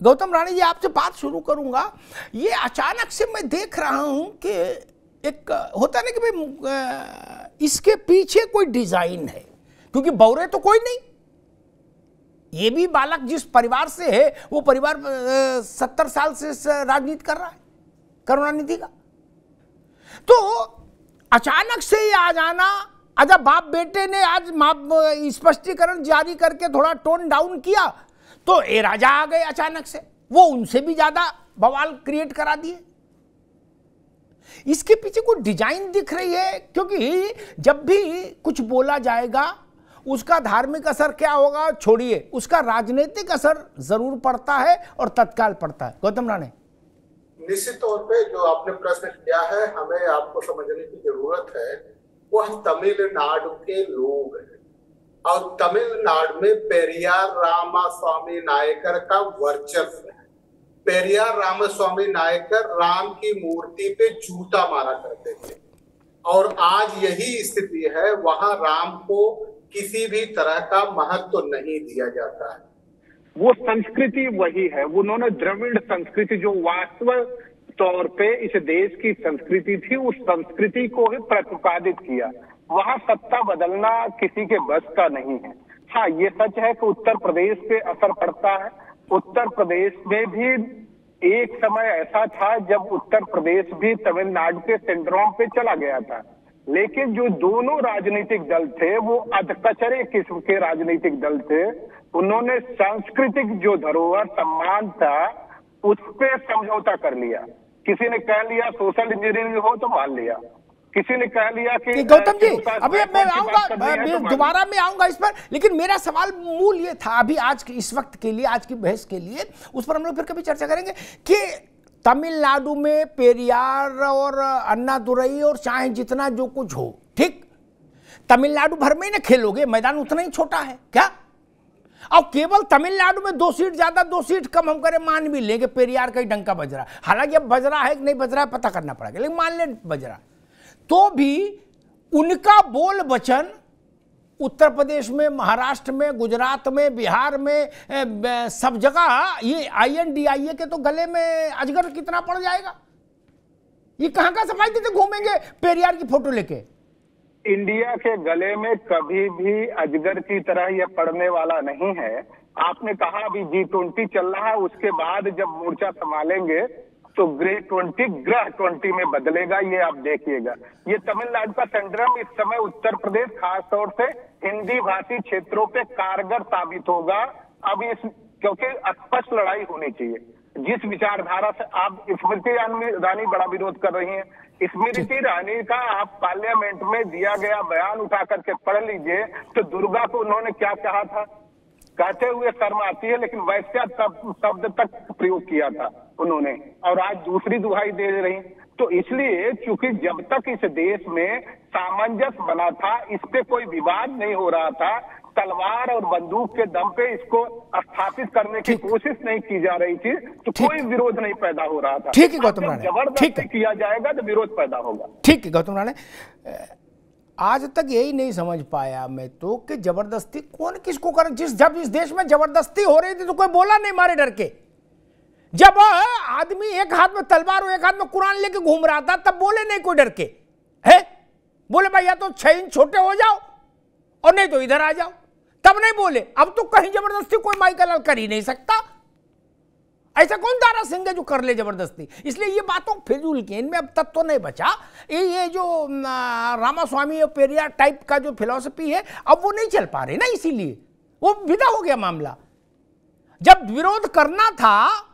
गौतम राणे जी, आपसे बात शुरू करूंगा। ये अचानक से मैं देख रहा हूं कि एक होता है ना कि भाई इसके पीछे कोई डिजाइन है, क्योंकि बौरे तो कोई नहीं। ये भी बालक जिस परिवार से है वो परिवार 70 साल से राजनीति कर रहा है, करुणानिधि का। तो अचानक से ये आ जाना, अच्छा बाप बेटे ने आज स्पष्टीकरण जारी करके थोड़ा टोन डाउन किया तो ए राजा आ गए अचानक से, वो उनसे भी ज्यादा बवाल क्रिएट करा दिए। इसके पीछे कोई डिजाइन दिख रही है, क्योंकि जब भी कुछ बोला जाएगा उसका धार्मिक असर क्या होगा छोड़िए, उसका राजनीतिक असर जरूर पड़ता है और तत्काल पड़ता है। गौतम राणे, निश्चित तौर पे जो आपने प्रश्न किया है, हमें आपको समझने की जरूरत है, वह तमिलनाडु के लोग हैं और तमिलनाडु में पेरियार रामास्वामी नायकर का वर्चस्व है। पेरियार रामास्वामी नायकर राम की मूर्ति पे जूता मारा करते थे और आज यही स्थिति है, वहां राम को किसी भी तरह का महत्व नहीं दिया जाता है। वो संस्कृति वही है, उन्होंने द्रविड़ संस्कृति जो वास्तविक तौर पे इस देश की संस्कृति थी, उस संस्कृति को ही प्रतिपादित किया। वहां सत्ता बदलना किसी के बस का नहीं है। हाँ, ये सच है कि उत्तर प्रदेश पे असर पड़ता है। उत्तर प्रदेश में भी एक समय ऐसा था जब उत्तर प्रदेश भी तमिलनाडु के सिंड्रोम पे चला गया था, लेकिन जो दोनों राजनीतिक दल थे वो अधकचरे किस्म के राजनीतिक दल थे। उन्होंने सांस्कृतिक जो धरोहर सम्मान था उस पे समझौता कर लिया। किसी ने कह लिया सोशल इंजीनियरिंग हो तो मान लिया, किसी ने कह लिया कि गौतम जी अभी मैं आऊंगा, दोबारा मैं आऊंगा इस पर, लेकिन मेरा सवाल मूल ये था अभी आज इस वक्त के लिए, आज की बहस के लिए, उस पर हम लोग फिर कभी चर्चा करेंगे कि तमिलनाडु में पेरियार और अन्नादुरई और चाहे जितना जो कुछ हो, ठीक, तमिलनाडु भर में ही ना खेलोगे, मैदान उतना ही छोटा है क्या? और केवल तमिलनाडु में 2 सीट ज्यादा 2 सीट कम हम करें, मान भी लेंगे पेरियार का ही डंका बज रहा, हालांकि अब बज रहा है कि नहीं बज रहा है पता करना पड़ेगा, लेकिन मान ले बज रहा, तो भी उनका बोल वचन उत्तर प्रदेश में, महाराष्ट्र में, गुजरात में, बिहार में, सब जगह ये INDIA के तो गले में अजगर कितना पड़ जाएगा। ये कहां का सफाई देते घूमेंगे पेरियार की फोटो लेके। इंडिया के गले में कभी भी अजगर की तरह यह पड़ने वाला नहीं है। आपने कहा अभी G20 चल रहा है, उसके बाद जब मोर्चा संभालेंगे तो ग्रह 20 में बदलेगा, ये आप देखिएगा। ये तमिलनाडु का सिंड्रोम इस समय उत्तर प्रदेश खासतौर से हिंदी भाषी क्षेत्रों पे कारगर साबित होगा। अब इस क्योंकि स्पष्ट लड़ाई होनी चाहिए। जिस विचारधारा से आप स्मृति ईरानी बड़ा विरोध कर रही हैं, स्मृति ईरानी का आप पार्लियामेंट में दिया गया बयान उठा करके पढ़ लीजिए तो दुर्गा को उन्होंने क्या कहा था, कहते हुए शर्म आती है, लेकिन वैश्या शब्द तक प्रयोग किया था उन्होंने, और आज दूसरी दुहाई दे रही। तो इसलिए चूंकि जब तक इस देश में सामंजस्य बना था, इस पे कोई विवाद नहीं हो रहा था, तलवार और बंदूक के दम पे इसको स्थापित करने की कोशिश नहीं की जा रही थी, तो कोई विरोध नहीं पैदा हो रहा था। ठीक है गौतम राणे, जबरदस्ती किया जाएगा तो विरोध पैदा होगा। ठीक है गौतम राणे, आज तक यही नहीं समझ पाया मैं तो कि जबरदस्ती कौन किसको कर, जब इस देश में जबरदस्ती हो रही थी तो कोई बोला नहीं मारे डर के। जब आदमी एक हाथ में तलवार और एक हाथ में कुरान लेके घूम रहा था तब बोले नहीं कोई डर के, है बोले भाई या तो 6 इंच छोटे हो जाओ और नहीं तो इधर आ जाओ, तब नहीं बोले। अब तो कहीं जबरदस्ती कोई माइकल लाल कर ही नहीं सकता। ऐसा कौन दारा सिंह है जो कर ले जबरदस्ती? इसलिए ये बातों फिजूल की, इनमें अब तत्व तो नहीं बचा। ये जो रामास्वामी और पेरियार टाइप का जो फिलॉसफी है अब वो नहीं चल पा रही ना, इसीलिए वो विदा हो गया मामला। जब विरोध करना था,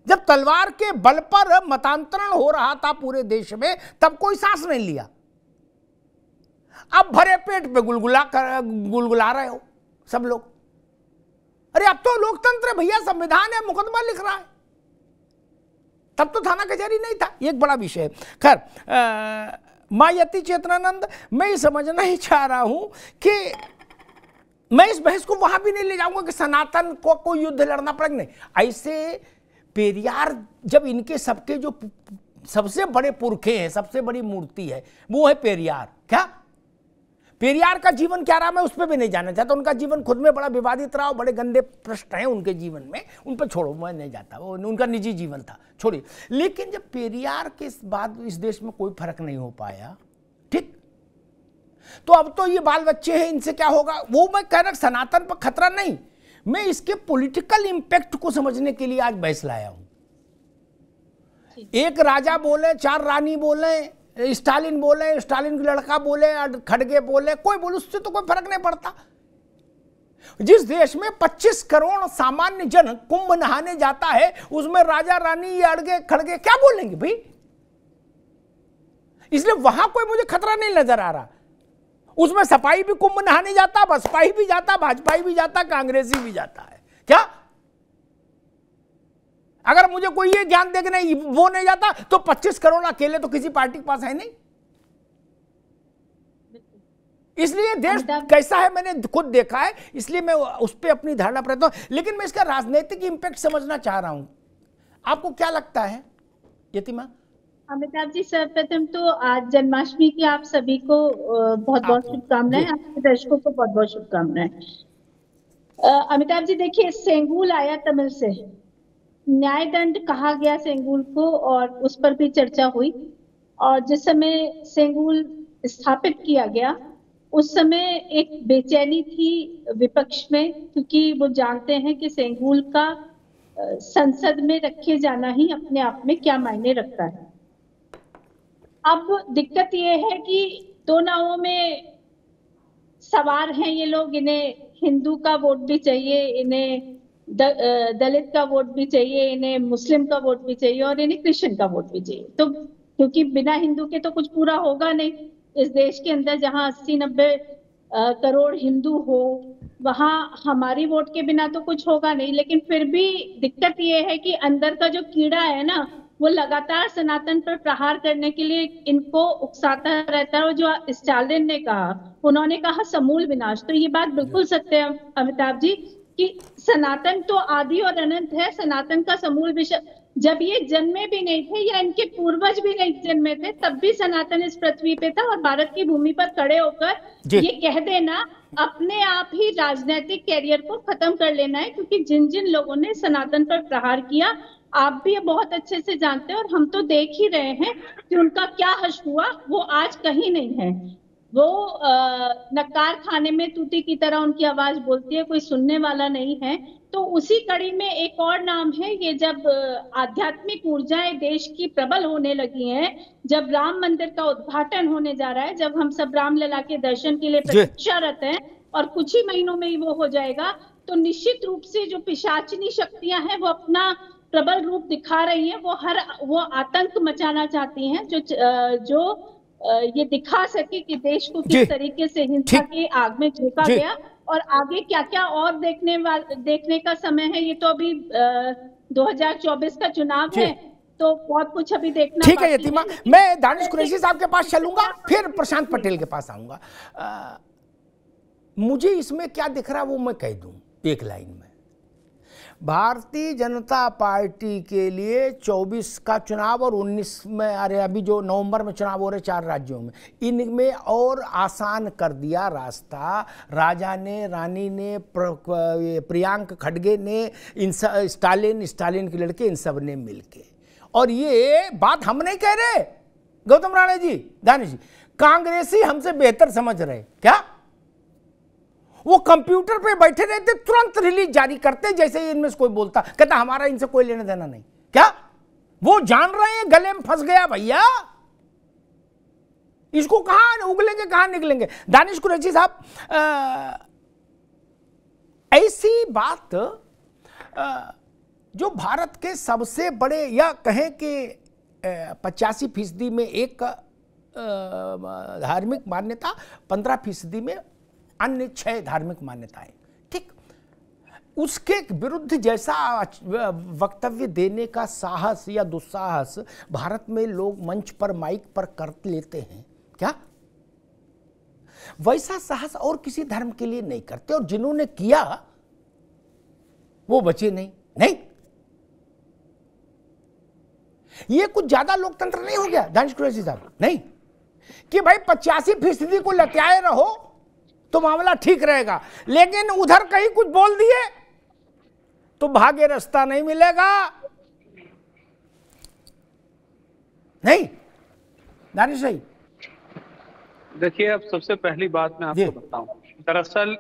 जब तलवार के बल पर मतांतरण हो रहा था पूरे देश में, तब कोई सांस नहीं लिया। अब भरे पेट पे गुलगुला रहे हो सब लोग। अरे अब तो लोकतंत्र है भैया, संविधान है, मुकदमा लिख रहा है। तब तो थाना कचहरी नहीं था। एक बड़ा विषय है। खैर, मायावती चेतनानंद, मैं ये समझना ही चाह रहा हूं कि मैं इस बहस को वहां भी नहीं ले जाऊंगा कि सनातन को कोई युद्ध लड़ना पड़ेगा, नहीं। ऐसे पेरियार, जब इनके सबके जो सबसे बड़े पुरखे हैं, सबसे बड़ी मूर्ति है वो है पेरियार। क्या पेरियार का जीवन क्या रहा मैं उस पर भी नहीं जाना चाहता, उनका जीवन खुद में बड़ा विवादित रहा, बड़े गंदे प्रश्न हैं उनके जीवन में, उन पर छोड़ो, मैं नहीं जाता, वो उनका निजी जीवन था, छोड़िए। लेकिन जब पेरियार के बाद इस देश में कोई फर्क नहीं हो पाया, ठीक, तो अब तो ये बाल बच्चे हैं, इनसे क्या होगा, वो मैं कह रहा सनातन पर खतरा नहीं, मैं इसके पॉलिटिकल इंपैक्ट को समझने के लिए आज बहस लाया हूं। एक राजा बोले, चार रानी बोले, स्टालिन बोले, स्टालिन का लड़का बोले, खड़गे बोले, कोई बोले, उससे तो कोई फर्क नहीं पड़ता। जिस देश में 25 करोड़ सामान्य जन कुंभ नहाने जाता है, उसमें राजा रानी ये अड़गे खड़गे क्या बोलेंगे भाई? इसलिए वहां कोई मुझे खतरा नहीं नजर आ रहा। उसमें सपाई भी कुंभ नहाने जाता, बसपाई भी जाता, भाजपाई भी जाता, कांग्रेसी भी जाता है। क्या अगर मुझे कोई ये ज्ञान दे कि नहीं वो नहीं जाता, तो 25 करोड़ अकेले तो किसी पार्टी के पास है नहीं। इसलिए देश कैसा है मैंने खुद देखा है, इसलिए मैं उस पर अपनी धारणा प्रकट हूं, लेकिन मैं इसका राजनीतिक इंपैक्ट समझना चाह रहा हूं। आपको क्या लगता है यतिमा? अमिताभ जी, सर्वप्रथम तो आज जन्माष्टमी की आप सभी को बहुत बहुत शुभकामनाएं, आपके दर्शकों को बहुत बहुत शुभकामनाएं। अमिताभ जी देखिए, सेंगूल आया तमिल से, न्याय दंड कहा गया सेंगूल को और उस पर भी चर्चा हुई। और जिस समय सेंगूल स्थापित किया गया उस समय एक बेचैनी थी विपक्ष में, क्योंकि वो जानते हैं कि सेंगूल का संसद में रखे जाना ही अपने आप में क्या मायने रखता है। अब दिक्कत ये है कि दो नावों में सवार हैं ये लोग, इन्हें हिंदू का वोट भी चाहिए, इन्हें दलित का वोट भी चाहिए, इन्हें मुस्लिम का वोट भी चाहिए और इन्हें क्रिश्चियन का वोट भी चाहिए। तो क्योंकि बिना हिंदू के तो कुछ पूरा होगा नहीं इस देश के अंदर, जहां 80-90 करोड़ हिंदू हो, वहां हमारी वोट के बिना तो कुछ होगा नहीं। लेकिन फिर भी दिक्कत ये है कि अंदर का जो कीड़ा है ना, वो लगातार सनातन पर प्रहार करने के लिए इनको उकसाता रहता है। और जो स्टालिन ने कहा, उन्होंने कहा समूल विनाश, तो ये बात बिल्कुल सत्य है अमिताभ जी कि सनातन तो आदि और अनंत है, सनातन का समूल विषय जब ये जन्मे भी नहीं थे या इनके पूर्वज भी नहीं जन्मे थे, तब भी सनातन इस पृथ्वी पे था। और भारत की भूमि पर खड़े होकर ये कह देना अपने आप ही राजनीतिक कैरियर को खत्म कर लेना है, क्योंकि जिन जिन लोगों ने सनातन पर प्रहार किया आप भी बहुत अच्छे से जानते हैं और हम तो देख ही रहे हैं कि उनका क्या हश्र हुआ। वो आज कहीं नहीं है, वो नकार खाने में तूती की तरह उनकी आवाज बोलती है, कोई सुनने वाला नहीं है। तो उसी कड़ी में एक और नाम है, ये जब आध्यात्मिक ऊर्जाएं देश की प्रबल होने लगी हैं, जब राम मंदिर का उद्घाटन होने जा रहा है, जब हम सब रामलला के दर्शन के लिए प्रतीक्षारत हैं और कुछ ही महीनों में ही वो हो जाएगा, तो निश्चित रूप से जो पिशाचिनी शक्तियां हैं वो अपना प्रबल रूप दिखा रही हैं। वो आतंक मचाना चाहती हैं जो ये दिखा सके कि देश को किस तरीके से हिंसा के आग में झोंका गया। और आगे क्या क्या और देखने का समय है, ये तो अभी 2024 का चुनाव है, तो बहुत कुछ अभी देखना। ठीक है यतिमा, मैं दानिश कुरैशी साहब के पास चलूंगा, फिर प्रशांत पटेल के पास आऊंगा। मुझे इसमें क्या दिख रहा है वो मैं कह दूं एक लाइन में। भारतीय जनता पार्टी के लिए 24 का चुनाव और 19 में, अरे अभी जो नवंबर में चुनाव हो रहे 4 राज्यों में, इनमें और आसान कर दिया रास्ता राजा ने, रानी ने, प्रियांक खड़गे ने, स्टालिन के लड़के, इन सब ने मिलके। और ये बात हम नहीं कह रहे गौतम राणे जी, दानिश जी, कांग्रेसी हमसे बेहतर समझ रहे। क्या वो कंप्यूटर पे बैठे रहते, तुरंत रिलीज जारी करते जैसे इनमें से कोई बोलता, कहता हमारा इनसे कोई लेना देना नहीं। क्या वो जान रहे हैं गले में फंस गया भैया, इसको कहां उगलेंगे कहां निकलेंगे। दानिश कुरैशी साहब, ऐसी बात जो भारत के सबसे बड़े, या कहें कि 85% में एक धार्मिक मान्यता, 15% में अन्य 6 धार्मिक मान्यताएं, ठीक, उसके विरुद्ध जैसा वक्तव्य देने का साहस या दुस्साहस भारत में लोग मंच पर, माइक पर कर लेते हैं, क्या वैसा साहस और किसी धर्म के लिए नहीं करते। और जिन्होंने किया वो बचे नहीं। ये कुछ ज्यादा लोकतंत्र नहीं हो गया दानिश कुरैशी साहब? नहीं कि भाई 85% को लत्याए रहो तो मामला ठीक रहेगा, लेकिन उधर कहीं कुछ बोल दिए तो भागे रास्ता नहीं मिलेगा। नहीं दानिश भाई? देखिए, अब सबसे पहली बात मैं आपको बताऊं, दरअसल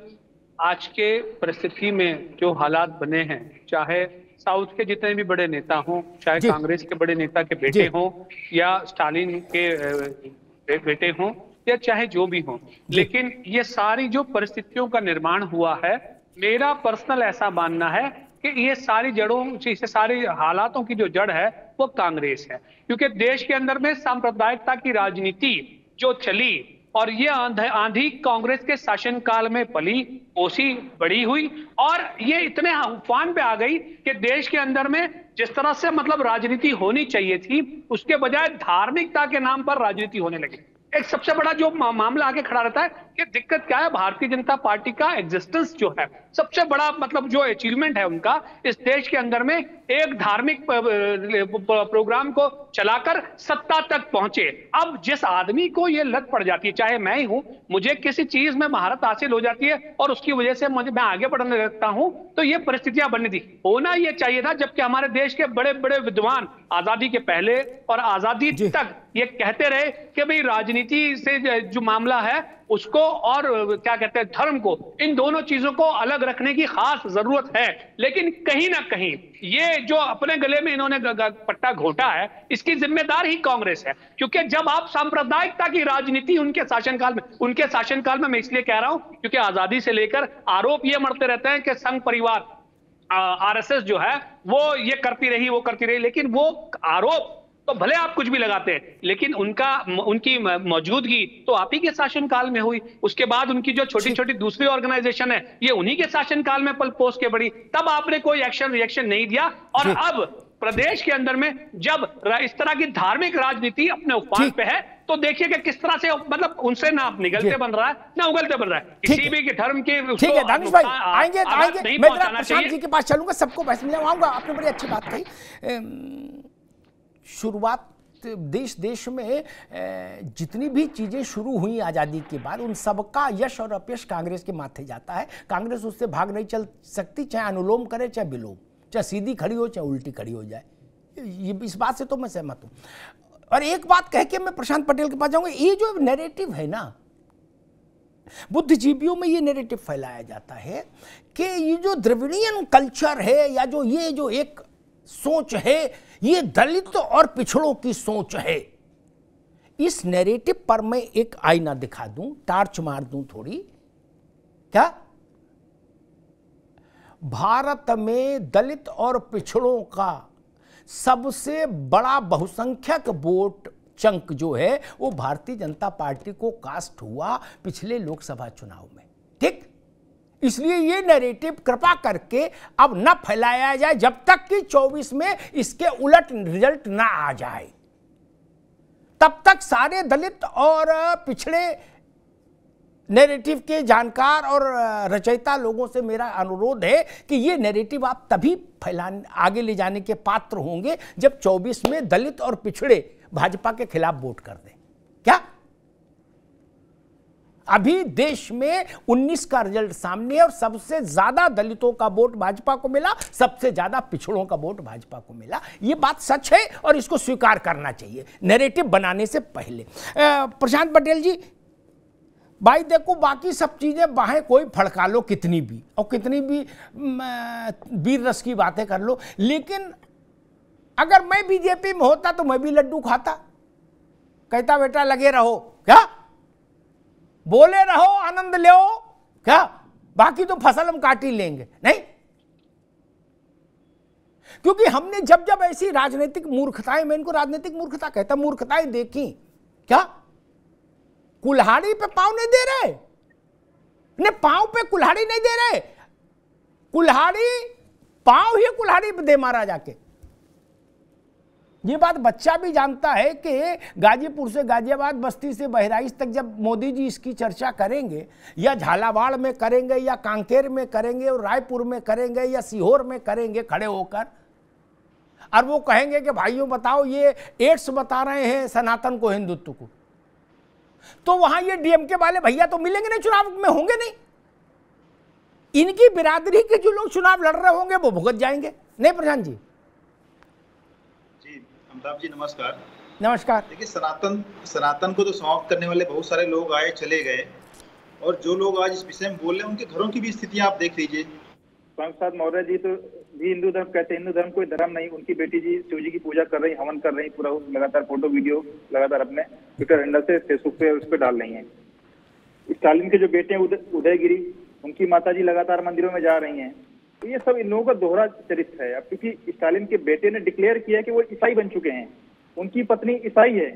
आज के परिस्थिति में जो हालात बने हैं, चाहे साउथ के जितने भी बड़े नेता हों, चाहे कांग्रेस के बड़े नेता के बेटे हों, या स्टालिन के बेटे हों, या चाहे जो भी हों, लेकिन ये सारी जो परिस्थितियों का निर्माण हुआ है, मेरा पर्सनल ऐसा मानना है कि ये सारी जड़ों से, सारी हालातों की जो जड़ है वो कांग्रेस है। क्योंकि देश के अंदर में सांप्रदायिकता की राजनीति जो चली, और ये आंधी कांग्रेस के शासनकाल में पली, पोसी, बड़ी हुई, और ये इतने उफान पे आ गई कि देश के अंदर में जिस तरह से मतलब राजनीति होनी चाहिए थी, उसके बजाय धार्मिकता के नाम पर राजनीति होने लगी। एक सबसे बड़ा जो मामला आगे खड़ा रहता है कि दिक्कत क्या है, भारतीय जनता पार्टी का एग्जिस्टेंस जो है, सबसे बड़ा मतलब जो अचीवमेंट है उनका इस देश के अंदर में, एक धार्मिक प्रोग्राम को चलाकर सत्ता तक पहुंचे। अब जिस आदमी को ये लत पड़ जाती है, चाहे मैं ही हूं, मुझे किसी चीज में महारत हासिल हो जाती है और उसकी वजह से मैं आगे बढ़ने लगता हूं, तो ये परिस्थितियां बननी थी, होना ये चाहिए था। जबकि हमारे देश के बड़े बड़े विद्वान आजादी के पहले और आजादी तक ये कहते रहे कि भाई राजनीति से जो मामला है उसको और क्या कहते हैं धर्म को, इन दोनों चीजों को अलग रखने की खास जरूरत है। लेकिन कहीं ना कहीं ये जो अपने गले में इन्होंने पट्टा घोटा है, इसकी जिम्मेदार ही कांग्रेस है। क्योंकि जब आप सांप्रदायिकता की राजनीति उनके शासनकाल में मैं इसलिए कह रहा हूं क्योंकि आजादी से लेकर आरोप ये मरते रहते हैं कि संघ परिवार आरएसएस जो है वो ये करती रही, लेकिन वो आरोप तो भले आप कुछ भी लगाते हैं, लेकिन उनकी मौजूदगी तो आप ही के शासनकाल में हुई। उसके बाद उनकी जो छोटी छोटी दूसरी ऑर्गेनाइजेशन है, ये उन्हीं के शासनकाल में पल पोस के बढ़ी, तब आपने कोई रिएक्शन नहीं दिया। और अब प्रदेश के अंदर में जब इस तरह की धार्मिक राजनीति अपने उफान पे है, तो देखिए कि किस तरह से मतलब उनसे ना निगलते बन रहा है ना उगलते बन रहा है, किसी भी धर्म के। ठीक है दानिश भाई, आएंगे मैं प्रशांत जी के पास चलूंगा, सबको बहस में आऊंगा। आपने बड़ी अच्छी बात कही। शुरुआत देश में जितनी भी चीज़ें शुरू हुई आज़ादी के बाद, उन सबका यश और अपयश कांग्रेस के माथे जाता है। कांग्रेस उससे भाग नहीं चल सकती, चाहे अनुलोम करे चाहे विलोम, चाहे सीधी खड़ी हो चाहे उल्टी खड़ी हो जाए। ये इस बात से तो मैं सहमत हूँ। और एक बात कह के मैं प्रशांत पटेल के पास जाऊँगा, ये जो नैरेटिव है ना, बुद्धिजीवियों में ये नैरेटिव फैलाया जाता है कि ये जो द्रविड़ियन कल्चर है, या जो ये जो एक सोच है, ये दलित और पिछड़ों की सोच है। इस नैरेटिव पर मैं एक आईना दिखा दूं, टार्च मार दूं थोड़ी। क्या भारत में दलित और पिछड़ों का सबसे बड़ा बहुसंख्यक वोट चंक जो है वो भारतीय जनता पार्टी को कास्ट हुआ पिछले लोकसभा चुनाव में, ठीक? इसलिए ये नैरेटिव कृपा करके अब न फैलाया जाए जब तक कि 24 में इसके उलट रिजल्ट ना आ जाए। तब तक सारे दलित और पिछड़े नैरेटिव के जानकार और रचयिता लोगों से मेरा अनुरोध है कि ये नैरेटिव आप तभी फैलाने, आगे ले जाने के पात्र होंगे जब 24 में दलित और पिछड़े भाजपा के खिलाफ वोट कर दें। क्या अभी देश में 19 का रिजल्ट सामने है और सबसे ज्यादा दलितों का वोट भाजपा को मिला, सबसे ज्यादा पिछड़ों का वोट भाजपा को मिला। ये बात सच है और इसको स्वीकार करना चाहिए नैरेटिव बनाने से पहले। प्रशांत पटेल जी, भाई देखो, बाकी सब चीजें बाहें कोई फड़का लो कितनी भी, और कितनी भी वीर रस की बातें कर लो, लेकिन अगर मैं बीजेपी में होता तो मैं भी लड्डू खाता, कहता बेटा लगे रहो, क्या बोले रहो, आनंद लो, क्या बाकी तो फसल हम काट ही लेंगे। नहीं, क्योंकि हमने जब जब ऐसी राजनीतिक मूर्खताएं, मैं इनको राजनीतिक मूर्खता कहता, मूर्खताएं देखी, क्या कुल्हाड़ी पे पांव नहीं दे रहे, ने पांव पे कुल्हाड़ी नहीं दे रहे, कुल्हाड़ी पांव ही कुल्हाड़ी पे दे मारा जाके। ये बात बच्चा भी जानता है कि गाजीपुर से गाजियाबाद, बस्ती से बहराइच तक जब मोदी जी इसकी चर्चा करेंगे, या झालावाड़ में करेंगे, या कांकेर में करेंगे, और रायपुर में करेंगे, या सीहोर में करेंगे खड़े होकर, और वो कहेंगे कि भाइयों बताओ ये एड्स बता रहे हैं सनातन को, हिंदुत्व को, तो वहां ये डीएमके वाले भैया तो मिलेंगे नहीं, चुनाव में होंगे नहीं। इनकी बिरादरी के जो लोग चुनाव लड़ रहे होंगे वो भुगत जाएंगे। नहीं प्रशांत जी? जी अमिताभ जी नमस्कार। नमस्कार। देखिए, सनातन को तो समाप्त करने वाले बहुत सारे लोग आए चले गए, और जो लोग आज इस विषय में बोल रहे हैं उनके घरों की भी स्थितियां आप देख लीजिए। स्वामी प्रसाद मौर्य जी तो भी हिंदू धर्म कहते हैं, हिंदू धर्म कोई धर्म नहीं। उनकी बेटी जी शिव जी की पूजा कर रही, हवन कर रही, पूरा लगातार फोटो वीडियो लगातार अपने ट्विटर हैंडल से फेसबुक पे उस पर डाल रही हैं। स्टालिन के जो बेटे हैं उदयगिरी, उनकी माता जी लगातार मंदिरों में जा रही हैं। तो ये सब इन लोगों का दोहरा चरित्र है। अब क्योंकि स्टालिन के बेटे ने डिक्लेयर किया कि वो ईसाई बन चुके हैं, उनकी पत्नी ईसाई है।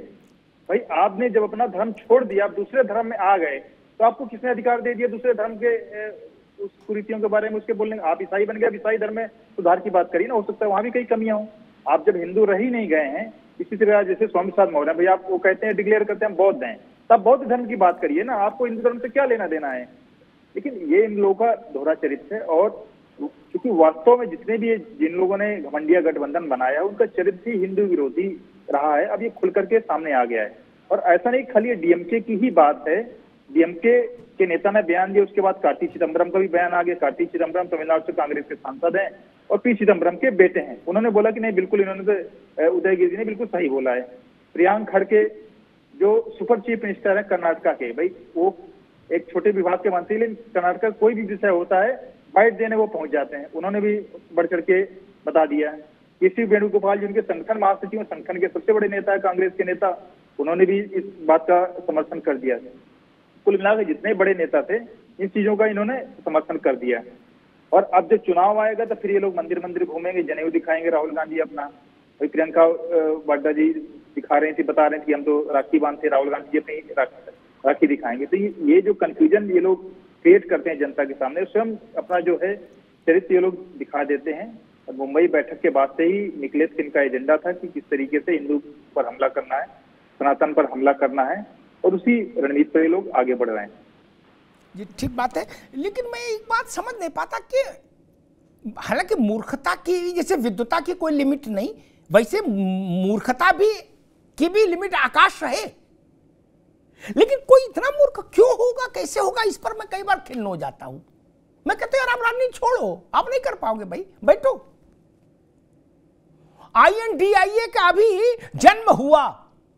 भाई आपने जब अपना धर्म छोड़ दिया, आप दूसरे धर्म में आ गए, तो आपको किसने अधिकार दे दिया दूसरे धर्म के उस कुरीतियों के बारे में उसके बोलने? आप ईसाई बन गए, अब ईसाई धर्म में सुधार की बात करिए ना। हो सकता है वहां भी कई कमियां हो। आप जब हिंदू रह ही नहीं गए हैं, इसी तरह जैसे स्वामी प्रसाद मौर्य भैया आप वो कहते हैं, डिक्लेयर करते हैं बौद्ध हैं, तब बौद्ध धर्म की बात करिए ना। आपको हिंदू धर्म से क्या लेना देना है? लेकिन ये इन लोगों का दोहरा चरित्र है। और क्योंकि वास्तव में जितने भी जिन लोगों ने घमंडिया गठबंधन बनाया, उनका चरित्र ही हिंदू विरोधी रहा है। अब ये खुल करके सामने आ गया है। और ऐसा नहीं खाली डीएमके की ही बात है, डीएमके के नेता ने बयान दिया, उसके बाद कार्ति चिदम्बरम का भी बयान आ गया। कार्ति चिदम्बरम तमिलनाडु से कांग्रेस के सांसद हैं और पी चिदम्बरम के बेटे हैं। उन्होंने बोला कि नहीं बिल्कुल, इन्होंने तो उदयगिरी जी ने बिल्कुल सही बोला है। प्रियांक खड़गे जो सुपर चीफ मिनिस्टर है कर्नाटका के, भाई वो एक छोटे विभाग के मंत्री, लेकिन कर्नाटका कोई भी विषय होता है बाइट देने वो पहुंच जाते हैं। उन्होंने भी बढ़ चढ़ के बता दिया। केसी वेणुगोपाल जी उनके संगठन महासचिव, संगठन के सबसे बड़े नेता है, कांग्रेस के नेता, उन्होंने भी इस बात का समर्थन कर दिया। कुल मिलाकर जितने बड़े नेता थे इन चीजों का इन्होंने समर्थन कर दिया। और अब जब चुनाव आएगा तो फिर ये लोग मंदिर मंदिर घूमेंगे, जनेऊ दिखाएंगे। राहुल गांधी अपना, प्रियंका वाड्रा जी दिखा रही थी, बता रहे थे कि हम तो राखी बांधते, राहुल गांधी जी अपनी राखी दिखाएंगे। तो ये जो कंफ्यूजन ये लोग क्रिएट करते हैं जनता के सामने, स्वयं अपना जो है चरित्र ये लोग दिखा देते हैं। और मुंबई बैठक के बाद से ही निकले थे इनका एजेंडा था कि किस तरीके से हिंदू पर हमला करना है, सनातन पर हमला करना है, और उसी रणनीति पर ये लोग आगे बढ़ रहे हैं। जी ठीक बात है, लेकिन मैं एक बात समझ नहीं पाता कि हालांकि मूर्खता की जैसे विद्वता की कोई लिमिट नहीं, वैसे मूर्खता की भी लिमिट आकाश रहे। लेकिन कोई इतना मूर्ख क्यों होगा, कैसे होगा, इस पर मैं कई बार खिन्न हो जाता हूं। मैं कहता हूं यार आप राजनीति छोड़ो, आप नहीं कर पाओगे भाई, बैठो। INDIA का अभी जन्म हुआ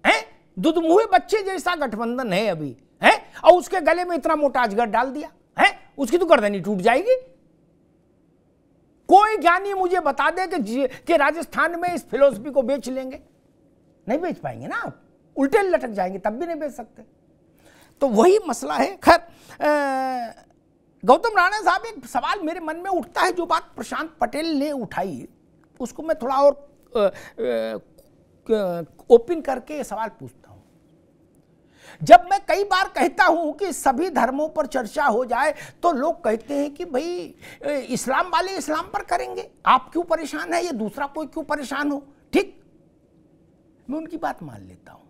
है, दुधमुहे बच्चे जैसा गठबंधन है अभी है, और उसके गले में इतना मोटा अजगर डाल दिया है, उसकी तो गर्दनी टूट जाएगी। कोई ज्ञानी मुझे बता दे कि राजस्थान में इस फिलोसफी को बेच लेंगे? नहीं बेच पाएंगे ना, आप उल्टे लटक जाएंगे, तब भी नहीं बेच सकते। तो वही मसला है। खैर गौतम राणा साहब, एक सवाल मेरे मन में उठता है, जो बात प्रशांत पटेल ने उठाई उसको मैं थोड़ा और ओपन करके सवाल पूछता हूं। जब मैं कई बार कहता हूं कि सभी धर्मों पर चर्चा हो जाए तो लोग कहते हैं कि भाई इस्लाम वाले इस्लाम पर करेंगे, आप क्यों परेशान है, ये दूसरा कोई क्यों परेशान हो। ठीक, मैं उनकी बात मान लेता हूं,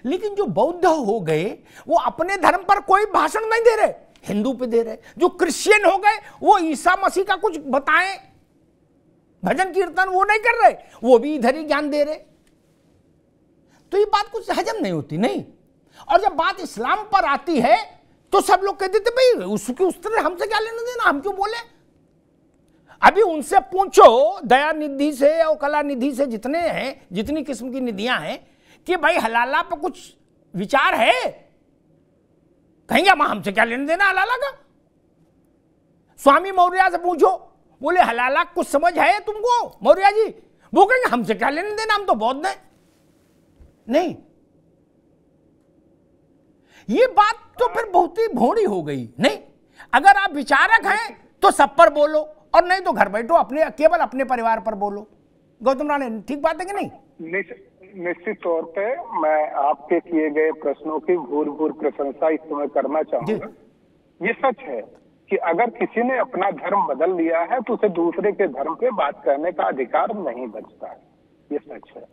लेकिन जो बौद्ध हो गए वो अपने धर्म पर कोई भाषण नहीं दे रहे, हिंदू पे दे रहे। जो क्रिश्चियन हो गए वो ईसा मसीह का कुछ बताएं, भजन कीर्तन वो नहीं कर रहे, वो भी इधर ही ज्ञान दे रहे। तो ये बात कुछ हजम नहीं होती नहीं। और जब बात इस्लाम पर आती है तो सब लोग कहते थे भाई उसकी उस तरह हमसे क्या लेना देना, हम क्यों बोले। अभी उनसे पूछो दया निधि से और कला निधि से, जितने हैं, जितनी किस्म की निधियां हैं, कि भाई हलाला पर कुछ विचार है, कहेंगे हमसे क्या लेना देना हलाला का। स्वामी मौर्य से पूछो, बोले हलाला कुछ समझ है तुमको मौर्य जी, वो कहेंगे हमसे क्या लेना देना, हम तो बौद्ध हैं। नहीं, ये बात तो फिर बहुत ही भोड़ी हो गई। नहीं, अगर आप विचारक हैं तो सब पर बोलो, और नहीं तो घर बैठो, अपने केवल अपने परिवार पर बोलो। गौतम राणे, ठीक बात है कि नहीं? निश्चित तौर पे मैं आपके किए गए प्रश्नों की भूर भूर प्रशंसा इस समय करना चाहूंगा। ये सच है कि अगर किसी ने अपना धर्म बदल लिया है तो उसे दूसरे के धर्म पे बात करने का अधिकार नहीं बचता है, ये सच है।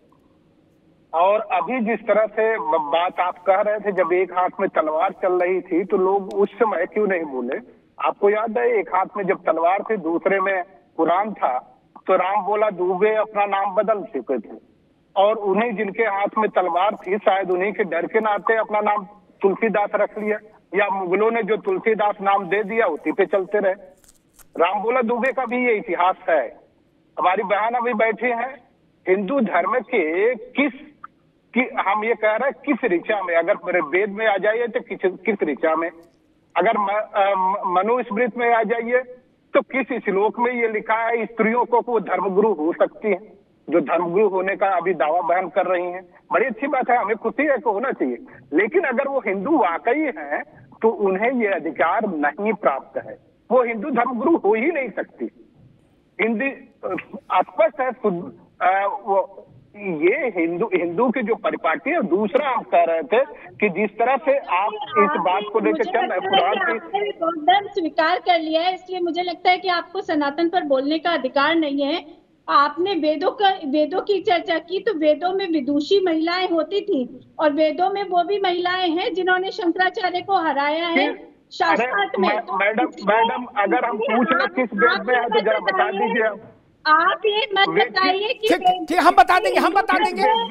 और अभी जिस तरह से बात आप कह रहे थे, जब एक हाथ में तलवार चल रही थी तो लोग उस समय क्यों नहीं बोले। आपको याद है, एक हाथ में जब तलवार थी, दूसरे में कुरान था, तो राम बोला दूबे अपना नाम बदल चुके थे, और उन्हीं जिनके हाथ में तलवार थी शायद उन्हीं के डर के नाते अपना नाम तुलसीदास रख लिया, या मुगलों ने जो तुलसीदास नाम दे दिया उसी पे चलते रहे। रामबोला दुबे का भी ये इतिहास है। हमारी बहन अभी बैठी है, हिंदू धर्म के हम ये कह रहे हैं किस ऋचा में, अगर मेरे वेद में आ जाइए तो किस ऋचा में, अगर मनुस्मृति में आ जाइए तो किस श्लोक में ये लिखा है स्त्रियों को वो धर्मगुरु हो सकती है, जो धर्मगुरु होने का अभी दावा बयान कर रही हैं। बड़ी अच्छी बात है, हमें खुशी है कि होना चाहिए, लेकिन अगर वो हिंदू वाकई है तो उन्हें ये अधिकार नहीं प्राप्त है, वो हिंदू धर्मगुरु हो ही नहीं सकती। हिंदी स्पष्ट है। ये हिंदू की जो परिपाटी है। दूसरा हम कह रहे थे कि जिस तरह से आप इस बात को लेकर चल रहे पुराण स्वीकार कर लिया है, इसलिए मुझे लगता है कि आपको सनातन पर बोलने का अधिकार नहीं है। आपने वेदों की चर्चा की, तो वेदों में विदुषी महिलाएं होती थी, और वेदों में वो भी महिलाएं हैं जिन्होंने शंकराचार्य को हराया है शास्त्रार्थ में। मैडम अगर हम पूछ ले किस वेद में है तो जरा बता दीजिए। आप ये मत बताइए कि ठीक, हम बता देंगे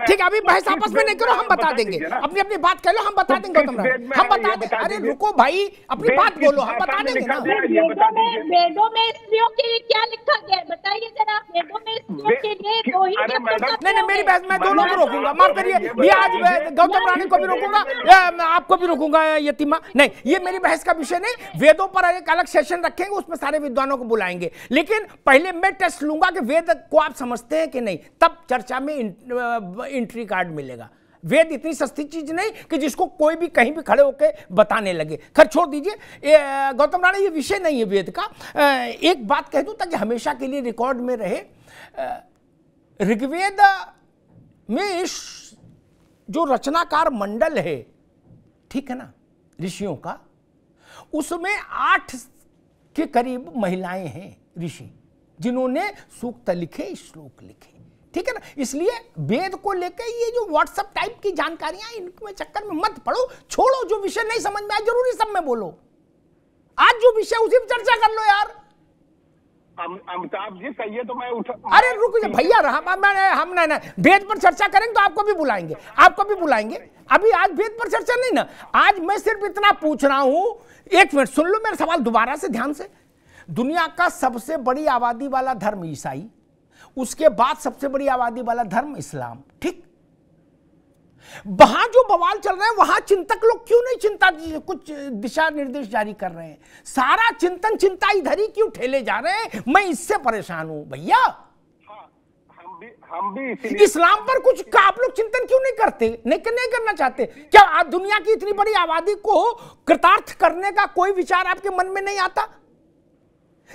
ठीक है, अभी बहस आपस में नहीं करो, हम बता देंगे, अपनी अपनी बात कह लो, हम बता देंगे गौतम रानी, हम बता देंगे। अरे रुको भाई, अपनी बात बोलो, हम बता देंगे ना। वेदों में स्त्रियों के लिए क्या लिखा गया है बताइए जरा। वेदों में स्त्रियों के लिए दो ही नहीं, मेरी बहस मैं दोनों को रोकूंगा, माफ करिए, ये आज गौतम रानी को भी रोकूंगा, आपको भी रोकूंगा यतीमा। नहीं, ये मेरी बहस का विषय नहीं। वेदों पर एक अलग सेशन रखेंगे, उसमें सारे विद्वानों को बुलाएंगे, लेकिन पहले मैं टेस्ट लूंगा कि वेद को आप समझते हैं कि नहीं, तब चर्चा में एंट्री कार्ड मिलेगा। वेद इतनी सस्ती चीज नहीं कि जिसको कोई भी कहीं भी खड़े होकर बताने लगे। खैर छोड़ दीजिए गौतम राणा, ये विषय नहीं है वेद का। एक बात कह दूं ताकि हमेशा के लिए रिकॉर्ड में रहे, ऋग्वेद में इस जो रचनाकार मंडल है, ठीक है ना, ऋषियों का, उसमें 8 के करीब महिलाएं हैं ऋषि, जिन्होंने सूक्त लिखे, श्लोक लिखे, ठीक है ना। इसलिए वेद को लेकर ये जो व्हाट्सएप टाइप की जानकारियां, इनके चक्कर में मत पड़ो, छोड़ो। जो विषय नहीं समझ में आए जरूरी सब में बोलो, आज जो विषय उसी पर चर्चा कर लो यार। अमिताभ जी कहिए तो मैं अरे रुक जा भैया, हम ना वेद पर चर्चा करेंगे तो आपको भी बुलाएंगे, अभी आज वेद पर चर्चा नहीं ना। आज मैं सिर्फ इतना पूछ रहा हूं, एक मिनट सुन लो मेरा सवाल दोबारा से ध्यान से। दुनिया का सबसे बड़ी आबादी वाला धर्म ईसाई, उसके बाद सबसे बड़ी आबादी वाला धर्म इस्लाम, ठीक। वहां जो बवाल चल रहा है, वहां चिंतक लोग क्यों नहीं कुछ दिशा निर्देश जारी कर रहे हैं? सारा चिंता इधर ही क्यों ठेले जा रहे हैं? मैं इससे परेशान हूं भैया। हम भी इस्लाम पर कुछ आप लोग चिंतन क्यों नहीं करते, नहीं करना चाहते? क्या आज दुनिया की इतनी बड़ी आबादी को कृतार्थ करने का कोई विचार आपके मन में नहीं आता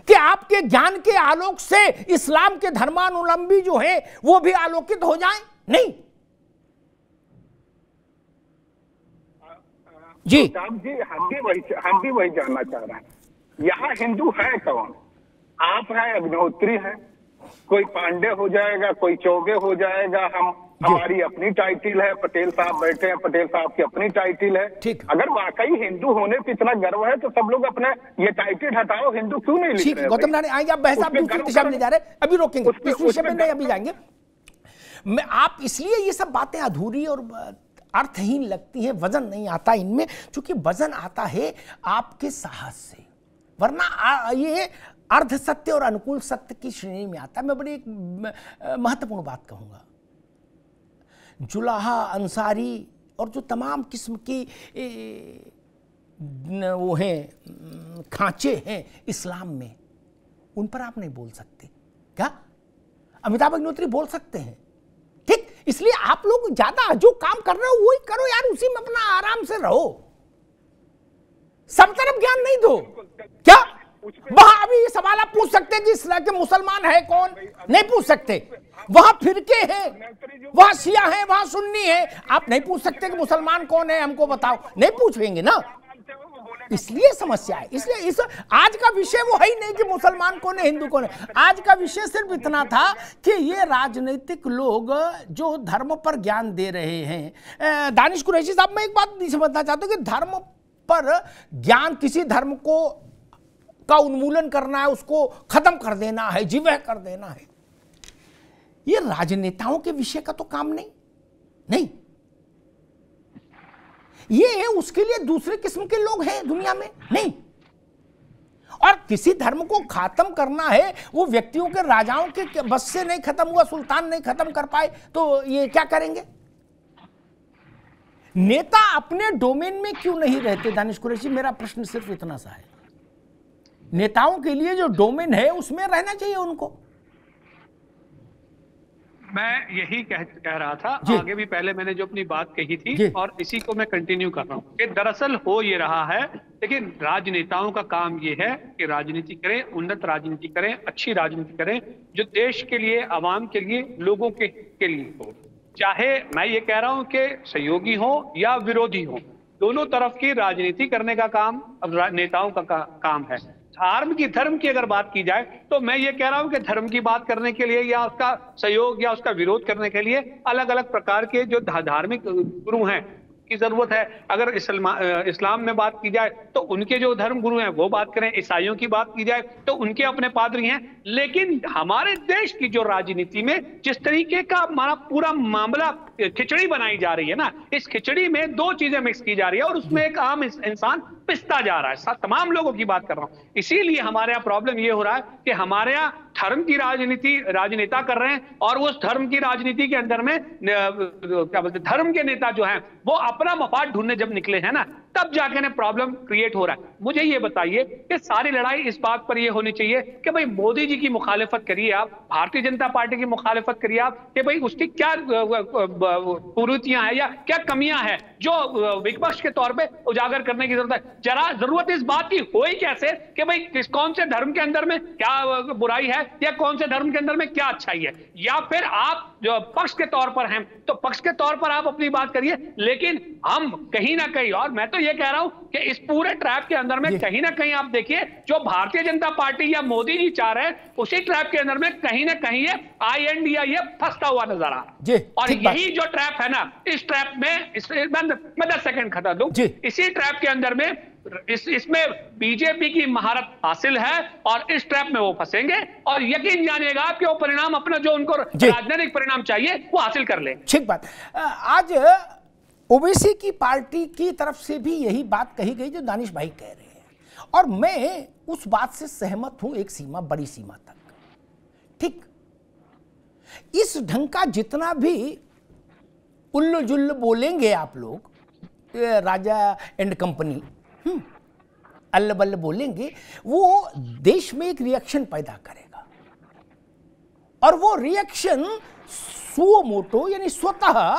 कि आपके ज्ञान के आलोक से इस्लाम के धर्मानुलंबी जो है वो भी आलोकित हो जाएं? नहीं जी, हम भी वही जानना चाह रहे हैं। यहाँ हिंदू है कौन? आप हैं, अग्निहोत्री हैं, कोई पांडे हो जाएगा, कोई चौबे हो जाएगा, हमारी अपनी टाइटिल है, पटेल साहब बैठे हैं, पटेल साहब की अपनी टाइटिल है। अगर वाकई हिंदू होने पे इतना गर्व है तो सब लोग अपने ये टाइटिल हटाओ, हिंदू क्यों नहीं लिख रहे? गौतम रानी आएंगे, आप बहस आप दूसरी दिशा में ले जा रहे हैं, अभी रोकेंगे इस विषय में, नहीं अभी जाएंगे। मैं आप इसलिए ये सब बातें अधूरी और अर्थहीन लगती हैं, वजन नहीं आता इनमें, क्योंकि वजन आता है आपके साहस से, वरना ये अर्ध सत्य और अनुकूल सत्य की श्रेणी में आता है। मैं बड़ी एक महत्वपूर्ण बात कहूंगा, जुलाहा, अंसारी और जो तमाम किस्म की वो हैं खांचे हैं इस्लाम में, उन पर आप नहीं बोल सकते क्या? अमिताभ अग्निहोत्री बोल सकते हैं, ठीक। इसलिए आप लोग ज्यादा जो काम कर रहे हो वही करो यार, उसी में अपना आराम से रहो, सब तरफ ज्ञान नहीं दो। क्या वहां अभी ये सवाल आप पूछ सकते हैं कि इस्लाम के मुसलमान है कौन? नहीं पूछ सकते। वहां फिरके हैं, वहां शिया हैं, वहां सुन्नी है, आप नहीं पूछ सकते कि मुसलमान कौन है हमको बताओ, नहीं पूछेंगे ना, इसलिए समस्या है। इसलिए इस आज का विषय वो है ही नहीं कि मुसलमान कौन है, हिंदू कौन है। आज का विषय सिर्फ इतना था कि ये राजनीतिक लोग जो धर्म पर ज्ञान दे रहे हैं। दानिश कुरैशी साहब, मैं एक बात नहीं समझना चाहता हूं कि धर्म पर ज्ञान, किसी धर्म को का उन्मूलन करना है, उसको खत्म कर देना है, जीवह कर देना है, ये राजनेताओं के विषय का तो काम नहीं। ये उसके लिए दूसरे किस्म के लोग हैं दुनिया में नहीं। और किसी धर्म को खत्म करना है, वो व्यक्तियों के, राजाओं के बस से नहीं खत्म हुआ, सुल्तान नहीं खत्म कर पाए तो ये क्या करेंगे? नेता अपने डोमेन में क्यों नहीं रहते? दानिश कुरैशी, मेरा प्रश्न सिर्फ इतना सा है। नेताओं के लिए जो डोमेन है उसमें रहना चाहिए उनको। मैं यही कह रहा था, आगे भी पहले मैंने जो अपनी बात कही थी और इसी को मैं कंटिन्यू कर रहा हूँ कि दरअसल हो ये रहा है, लेकिन राजनेताओं का काम ये है कि राजनीति करें, उन्नत राजनीति करें, अच्छी राजनीति करें जो देश के लिए, आवाम के लिए, लोगों के लिए हो। चाहे मैं ये कह रहा हूं कि सहयोगी हो या विरोधी हो, दोनों तरफ की राजनीति करने का काम अब नेताओं का काम है। धर्म की अगर बात की जाए तो मैं ये कह रहा हूं कि धर्म की बात करने के लिए या उसका सहयोग या उसका विरोध करने के लिए अलग अलग प्रकार के जो धार्मिक गुरु हैं की जरूरत है। अगर इस्लाम में बात की जाए तो उनके जो धर्म गुरु हैं वो बात करें, ईसाइयों की बात की जाए तो उनके अपने पादरी हैं। लेकिन हमारे देश की जो राजनीति में जिस तरीके का हमारा पूरा मामला खिचड़ी बनाई जा रही है ना, इस खिचड़ी में दो चीजें मिक्स की जा रही है और उसमें एक आम इंसान पिसता जा रहा है। तमाम लोगों की बात कर रहा हूं। इसीलिए हमारे यहाँ प्रॉब्लम ये हो रहा है कि हमारे यहाँ धर्म की राजनीति राजनेता कर रहे हैं और उस धर्म की राजनीति के अंदर में क्या बोलते, धर्म के नेता जो हैं वो अपना मफाद ढूंढने जब निकले हैं ना, तब जाके ने प्रॉब्लम क्रिएट हो रहा है। मुझे ये बताइए कि सारी लड़ाई इस बात पर ये होनी चाहिए कि भाई मोदी जी की मुखालिफत करिए आप, भारतीय जनता पार्टी की मुखालिफत करिए आप, कि भाई उसकी क्या कुरीतियां हैं या क्या कमियां हैं जो विपक्ष के तौर पे उजागर करने की जरूरत है। जरा जरूरत इस बात की हो ही कैसे कि भाई कौन से धर्म के अंदर में क्या बुराई है या कौन से धर्म के अंदर में क्या अच्छाई है, या फिर आप जो पक्ष के तौर पर हैं तो पक्ष के तौर पर आप अपनी बात करिए। लेकिन हम कहीं ना कहीं, और मैं तो ये कह रहा हूं कि इस पूरे ट्रैप के अंदर में कहीं ना कहीं आप देखिए जो भारतीय जनता पार्टी या मोदी जी चाह रहे हैं उसी ट्रैप के अंदर में कहीं ना कहीं ये ये फंसता हुआ नजर आ रहा है। और यही जो ट्रैप है ना, इस ट्रैप में मैं 10 सेकंड खत्म दूं, इसी ट्रैप के अंदर में इसमें बीजेपी की महारत हासिल है और इस ट्रैप में वो फंसेंगे और यकीन जानिएगा कि वो परिणाम अपना जो उनको राजनीतिक परिणाम चाहिए वो हासिल कर ले। ठीक बात। आज ओबीसी की पार्टी की तरफ से भी यही बात कही गई जो दानिश भाई कह रहे हैं और मैं उस बात से सहमत हूं एक सीमा, बड़ी सीमा तक। ठीक, इस ढंग का जितना भी उल्लू जुल्लू बोलेंगे आप लोग, राजा एंड कंपनी अल्ल बल्ल बोलेंगे, वो देश में एक रिएक्शन पैदा करेगा और वो रिएक्शन सुओ मोटो यानी स्वतः,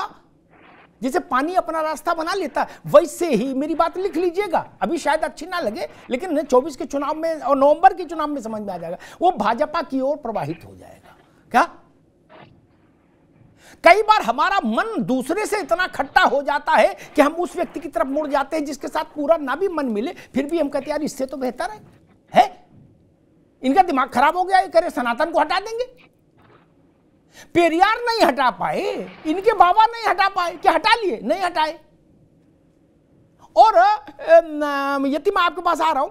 जैसे पानी अपना रास्ता बना लेता वैसे ही, मेरी बात लिख लीजिएगा, अभी शायद अच्छी ना लगे लेकिन 24 के चुनाव में और नवंबर के चुनाव में समझ में आ जाएगा, वो भाजपा की ओर प्रवाहित हो जाएगा। क्या कई बार हमारा मन दूसरे से इतना खट्टा हो जाता है कि हम उस व्यक्ति की तरफ मुड़ जाते हैं जिसके साथ पूरा ना भी मन मिले, फिर भी हम कहते हैं यार इससे तो बेहतर है? इनका दिमाग खराब हो गया, ये करे सनातन को हटा देंगे। पेरियार नहीं हटा पाए, इनके बाबा नहीं हटा पाए, क्या हटा लिए? नहीं हटाए। और यति मैं आपके पास आ रहा हूं,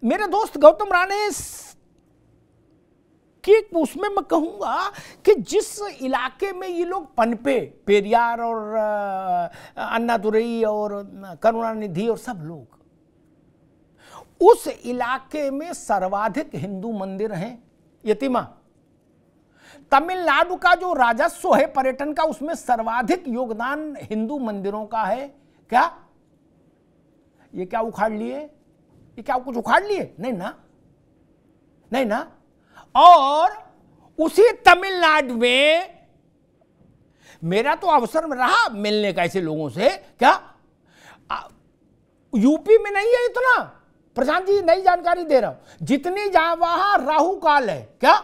मेरे दोस्त गौतम राणे कि उसमें मैं कहूंगा कि जिस इलाके में ये लोग पनपे, पेरियार और अन्नादुरई और करुणानिधि और सब लोग, उस इलाके में सर्वाधिक हिंदू मंदिर हैं। यतिमा, तमिलनाडु का जो राजस्व है पर्यटन का, उसमें सर्वाधिक योगदान हिंदू मंदिरों का है। क्या ये क्या उखाड़ लिए? ये क्या कुछ उखाड़ लिए? नहीं ना, नहीं ना। और उसी तमिलनाडु में मेरा तो अवसर रहा मिलने का ऐसे लोगों से। क्या यूपी में नहीं है इतना? प्रशांत जी नई जानकारी दे रहा हूं, जितनी जहां वहां राहु काल है। क्या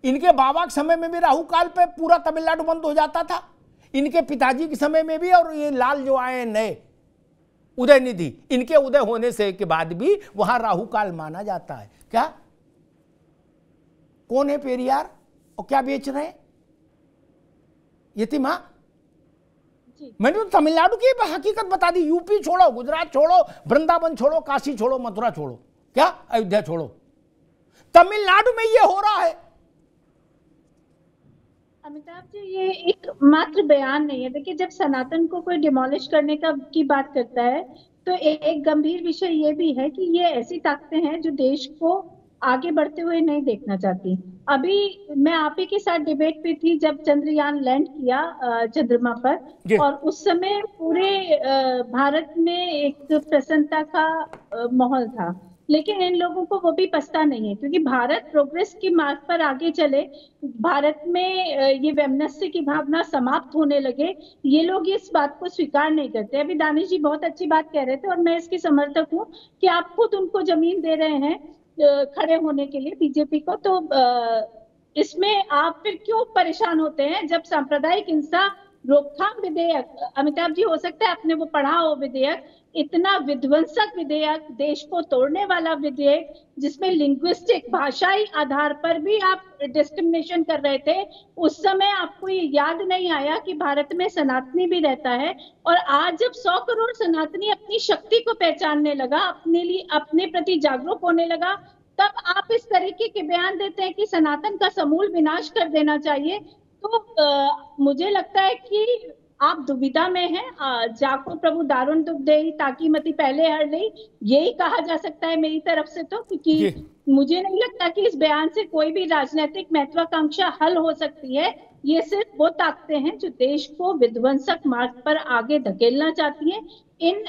इनके बाबा के समय में भी राहु काल पे पूरा तमिलनाडु बंद हो जाता था, इनके पिताजी के समय में भी, और ये लाल जो आए नए उदयनिधि, इनके उदय होने से के बाद भी वहां राहु काल माना जाता है। क्या कौन है पेरियार और क्या बेच रहे हैं? यतिमा, मैंने तो तमिलनाडु की हकीकत बता दी। यूपी छोड़ो, गुजरात छोड़ो, वृंदावन छोड़ो, काशी छोड़ो, मथुरा छोड़ो, क्या अयोध्या छोड़ो, तमिलनाडु में ये हो रहा है। अमिताभ जी, ये एक मात्र बयान नहीं है। देखिए, जब सनातन को कोई डिमोलिश करने की बात करता है तो एक गंभीर विषय ये भी है कि ये ऐसी ताकतें हैं जो देश को आगे बढ़ते हुए नहीं देखना चाहती। अभी मैं आप ही के साथ डिबेट पे थी जब चंद्रयान लैंड किया चंद्रमा पर, और उस समय पूरे भारत में एक प्रसन्नता का माहौल था। लेकिन इन लोगों को वो भी पछता नहीं है, क्योंकि भारत प्रोग्रेस के मार्ग पर आगे चले, भारत में ये वैमनस्य की भावना समाप्त होने लगे, ये लोग इस बात को स्वीकार नहीं करते। अभी दानिश जी बहुत अच्छी बात कह रहे थे और मैं इसकी समर्थक हूँ कि आप खुद उनको जमीन दे रहे हैं खड़े होने के लिए, बीजेपी को, तो इसमें आप फिर क्यों परेशान होते हैं जब सांप्रदायिक हिंसा रोकथाम विधेयक, अमिताभ जी हो सकता है आपने वो पढ़ा हो विधेयक, इतना विध्वंसक विधेयक, देश को तोड़ने वाला विधेयक, जिसमें लिंग्विस्टिक भाषाई आधार पर भी आप डिस्क्रिमिनेशन कर रहे थे, उस समय आपको ये याद नहीं आया कि भारत में सनातनी भी रहता है। और आज जब 100 करोड़ सनातनी अपनी शक्ति को पहचानने लगा, अपने लिए, अपने प्रति जागरूक होने लगा, तब आप इस तरीके के बयान देते हैं कि सनातन का समूल विनाश कर देना चाहिए। तो मुझे लगता है कि आप दुविधा में हैं। जाको प्रभु दारुण दुख देई ताकि मती पहले हर ले, यही कहा जा सकता है मेरी तरफ से, तो क्योंकि मुझे नहीं लगता कि इस बयान से कोई भी राजनीतिक महत्वाकांक्षा हल हो सकती है। ये सिर्फ वो ताकतें हैं जो देश को विध्वंसक मार्ग पर आगे धकेलना चाहती हैं। इन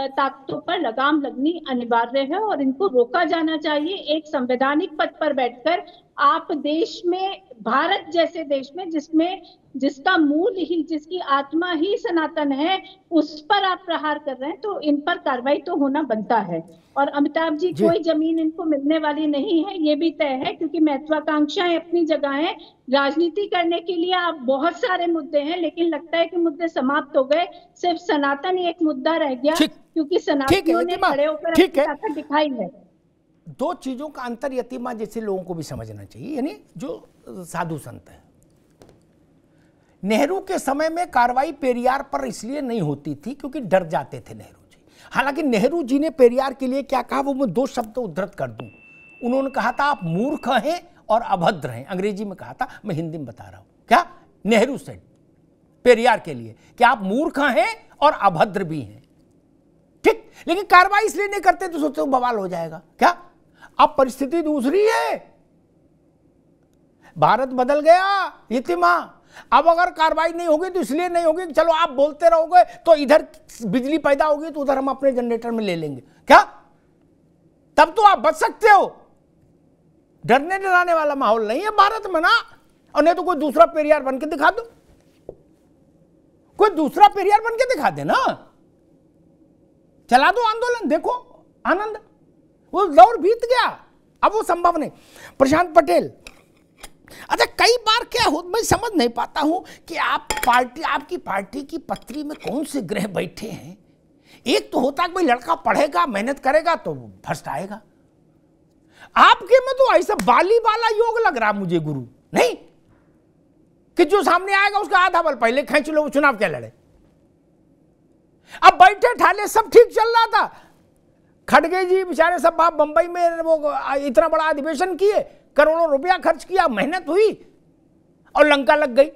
ताकतों पर लगाम लगनी अनिवार्य है और इनको रोका जाना चाहिए। एक संवैधानिक पद पर बैठकर आप देश में, भारत जैसे देश में जिसका मूल ही, जिसकी आत्मा ही सनातन है, उस पर आप प्रहार कर रहे हैं, तो इन पर कार्रवाई तो होना बनता है। और अमिताभ जी, कोई जमीन इनको मिलने वाली नहीं है, ये भी तय है, क्योंकि महत्वाकांक्षाएं अपनी जगह है। राजनीति करने के लिए आप बहुत सारे मुद्दे हैं, लेकिन लगता है कि मुद्दे समाप्त हो गए, सिर्फ सनातन ही एक मुद्दा रह गया, क्योंकि सनातनियों ने खड़े होकर अपनी ताकत दिखाई है। दो चीजों का अंतर यतिमा जैसे लोगों को भी समझना चाहिए, यानी जो साधु संत है। नेहरू के समय में कार्रवाई पेरियार पर इसलिए नहीं होती थी क्योंकि डर जाते थे नेहरू जी। हालांकि नेहरू जी ने पेरियार के लिए क्या कहा, वो मैं दो शब्द उद्धृत कर दूं। उन्होंने कहा था आप मूर्ख हैं और अभद्र हैं, अंग्रेजी में कहा था, मैं हिंदी में बता रहा हूं। क्या नेहरू सेड पेरियार के लिए कि आप मूर्ख हैं और अभद्र भी हैं, ठीक। लेकिन कार्रवाई इसलिए नहीं करते तो सोचते बवाल हो जाएगा। क्या अब परिस्थिति दूसरी है, भारत बदल गया यतिमा। अब अगर कार्रवाई नहीं होगी तो इसलिए नहीं होगी कि चलो आप बोलते रहोगे तो इधर बिजली पैदा होगी तो उधर हम अपने जनरेटर में ले लेंगे, क्या तब तो आप बच सकते हो। डरने डराने वाला माहौल नहीं है भारत में ना। और नहीं तो कोई दूसरा पेरियार बन के दिखा दो, कोई दूसरा पेरियार बन के दिखा दे ना, चला दो आंदोलन, देखो आनंद। वो दौर बीत गया, अब वो संभव नहीं। प्रशांत पटेल, अच्छा कई बार क्या हो, मैं समझ नहीं पाता हूं कि आपकी पार्टी की पत्री में कौन से ग्रह बैठे हैं। एक तो होता है कि भाई लड़का पढ़ेगा, मेहनत करेगा तो फर्स्ट आएगा। आपके में तो ऐसा बाली वाला योग लग रहा मुझे गुरु, नहीं कि जो सामने आएगा उसका आधा बल पहले खींच लो, चुनाव क्या लड़े। अब बैठे ठाले सब ठीक चल रहा था, खड़गे जी बेचारे सब बाप बंबई में वो इतना बड़ा अधिवेशन किए, करोड़ों रुपया खर्च किया, मेहनत हुई और लंका लग गई।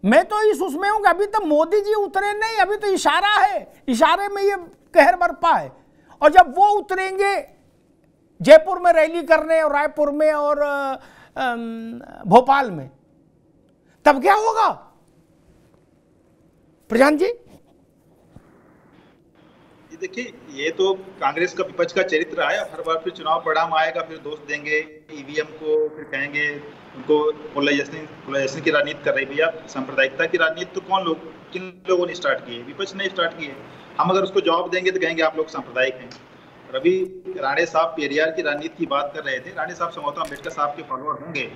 मैं तो इस उसमें हूं कि अभी तक मोदी जी उतरे नहीं, अभी तो इशारा है, इशारे में ये कहर बरपा है। और जब वो उतरेंगे जयपुर में रैली करने और रायपुर में और भोपाल में, तब क्या होगा प्रशांत जी? देखिए, ये तो कांग्रेस का विपक्ष का चरित्र रहा है। हर बार फिर चुनाव परिणाम आएगा, फिर दोष देंगे ईवीएम को, फिर कहेंगे उनको पोलराइजेशन की राजनीति कर रही। भैया सांप्रदायिकता की राजनीति तो किन लोगों ने स्टार्ट की है? विपक्ष ने स्टार्ट की है। हम अगर उसको जवाब देंगे तो कहेंगे आप लोग सांप्रदायिक हैं। रवि राणे साहब पेरियार की राजनीति की बात कर रहे थे। राणे साहब संभवतः अम्बेडकर साहब के फॉलोअर होंगे,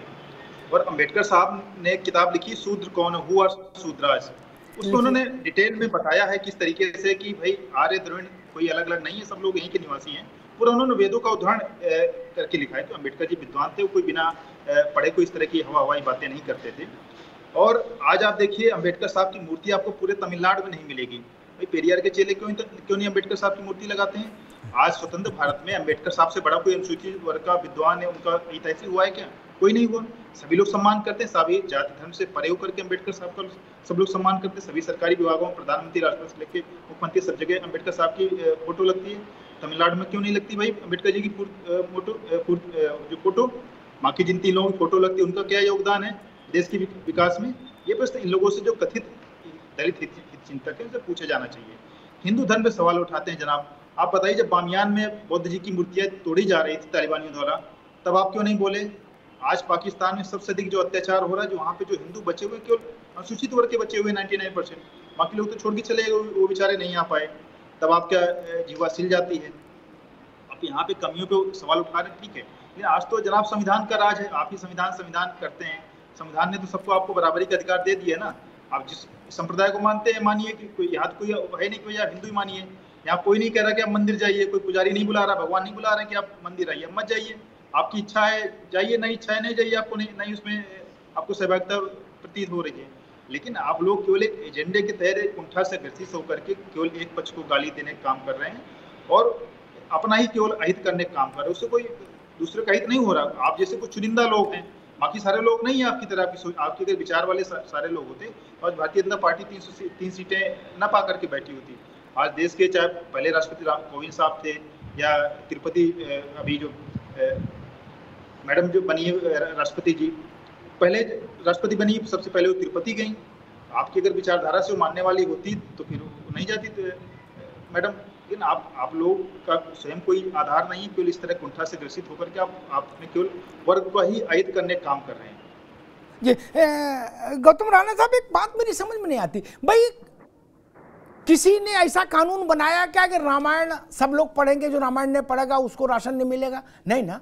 और अम्बेडकर साहब ने एक किताब लिखी शूद्र कौन, हु आर शूद्रास। उसमें उन्होंने डिटेल में बताया है किस तरीके से कि भाई आर्य द्रविड़ कोई अलग अलग नहीं है, सब लोग यहीं के निवासी हैं। पूरा उन्होंने वेदों का उदाहरण करके लिखा है। तो अम्बेडकर जी विद्वान थे, वो कोई बिना पढ़े कोई इस तरह की हवाई बातें नहीं करते थे। और आज आप देखिए अम्बेडकर साहब की मूर्ति आपको पूरे तमिलनाडु में नहीं मिलेगी। भाई पेरियार के चेले क्यों नहीं अम्बेडकर साहब की मूर्ति लगाते हैं? आज स्वतंत्र भारत में अम्बेडकर साहब से बड़ा कोई अनुसूचित वर्ग का विद्वान है, उनका हितैषी हुआ है क्या? कोई नहीं हुआ। सभी लोग सम्मान करते हैं, सभी जाति धर्म से परे होकर के अम्बेडकर साहब का सब लोग सम्मान करते हैं। सभी सरकारी विभागों में प्रधानमंत्री, राष्ट्रपति से लेकर मुख्यमंत्री सब जगह अम्बेडकर साहब की फोटो लगती है। तमिलनाडु में क्यों नहीं लगती भाई अम्बेडकर जी की जो फोटो? बाकी जिन 3 लोगों की फोटो लगती है उनका क्या योगदान है देश के विकास में? ये प्रश्न इन लोगों से जो कथित दलित हित चिंतक है उनसे पूछा जाना चाहिए। हिंदू धर्म पे सवाल उठाते हैं जनाब। आप बताइए, जब बामियान में बौद्ध जी की मूर्तियां तोड़ी जा रही थी तालिबानियों द्वारा, तब आप क्यों नहीं बोले? आज पाकिस्तान में सबसे अधिक जो अत्याचार हो रहा है, जो वहाँ पे जो हिंदू बचे हुए, केवल अनुसूचित वर्ग के बचे हुए 99%, बाकी लोग तो छोड़ के चले गए, वो बेचारे नहीं आ पाए, तब आप क्या जीवा सिल जाती है? आप यहाँ पे कमियों पे सवाल उठा रहे हैं, ठीक है, लेकिन आज तो जनाब संविधान का राज है, आप ही संविधान करते हैं। संविधान ने तो सबको आपको बराबरी का अधिकार दे दिया ना। आप जिस संप्रदाय को मानते हैं मानिए, कि कोई यहाँ तो कोई है नहीं कोई, आप हिंदू ही मानिए। यहाँ कोई नहीं कह रहा कि आप मंदिर जाइए, कोई पुजारी नहीं बुला रहा, भगवान नहीं बुला रहे कि आप मंदिर आइए, मत जाइए। आपकी इच्छा है जाइए, नहीं इच्छा है नहीं जाइए, आपको नहीं उसमें आपको सहभागिता प्रतीत हो रही है। लेकिन आप लोग केवल एक एजेंडे के तहत कुंठा से ग्रसित होकर के केवल एक पक्ष को गाली देने का काम कर रहे हैं और अपना ही केवल अहित करने का काम कर रहे हैं। उससे कोई दूसरे का हित नहीं हो रहा। आप जैसे कुछ चुनिंदा लोग हैं, बाकी सारे लोग नहीं है आपकी तरह। आपके अगर विचार वाले सारे लोग होते और भारतीय जनता पार्टी 3 सीटें न पा करके बैठी होती। आज देश के चाहे पहले राष्ट्रपति कोविंद साहब थे या तिरुपति अभी जो मैडम जो बनी है राष्ट्रपति जी, पहले राष्ट्रपति बनी, सबसे पहले वो तिरुपति गई। आपकी अगर विचारधारा से वो मानने वाली होती तो फिर नहीं जाती मैडम। लेकिन आप लोग का स्वयं कोई आधार नहीं, केवल इस तरह कुंठा से ग्रसित होकर के आपने केवल वर्ग को ही अहित करने का काम कर रहे हैं। जी गौतम राणा साहब, एक बात मेरी समझ में नहीं आती भाई, किसी ने ऐसा कानून बनाया क्या कि रामायण सब लोग पढ़ेंगे, जो रामायण नहीं पढ़ेगा उसको राशन नहीं मिलेगा? नहीं ना।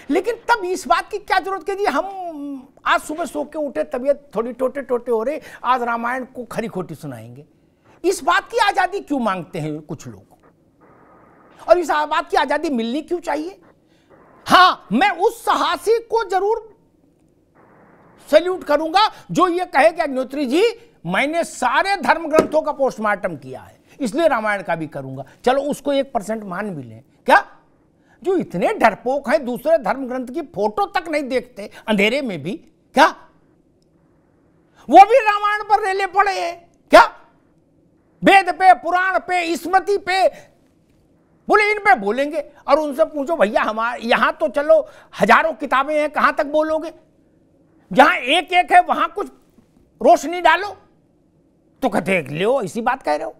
लेकिन तब इस बात की क्या जरूरत है जी, हम आज सुबह सो के उठे, तबीयत थोड़ी टोटे हो रही, आज रामायण को खरी खोटी सुनाएंगे। इस बात की आजादी क्यों मांगते हैं कुछ लोग, और इस बात की आजादी मिलनी क्यों चाहिए? हाँ, मैं उस साहसी को जरूर सैल्यूट करूंगा जो ये कहे कि अग्निहोत्री जी मैंने सारे धर्म ग्रंथों का पोस्टमार्टम किया है, इसलिए रामायण का भी करूंगा। चलो उसको 1% मान भी लें। क्या जो इतने डरपोक हैं, दूसरे धर्म ग्रंथ की फोटो तक नहीं देखते अंधेरे में भी, क्या वो भी रामायण पर रेले पड़े हैं? क्या वेद पे, पुराण पे, स्मृति पे, बोले इन पे बोलेंगे? और उनसे पूछो भैया हमारे यहां तो चलो हजारों किताबें हैं, कहां तक बोलोगे? जहां एक है वहां कुछ रोशनी डालो तो कहते लो इसी बात कह रहे हो।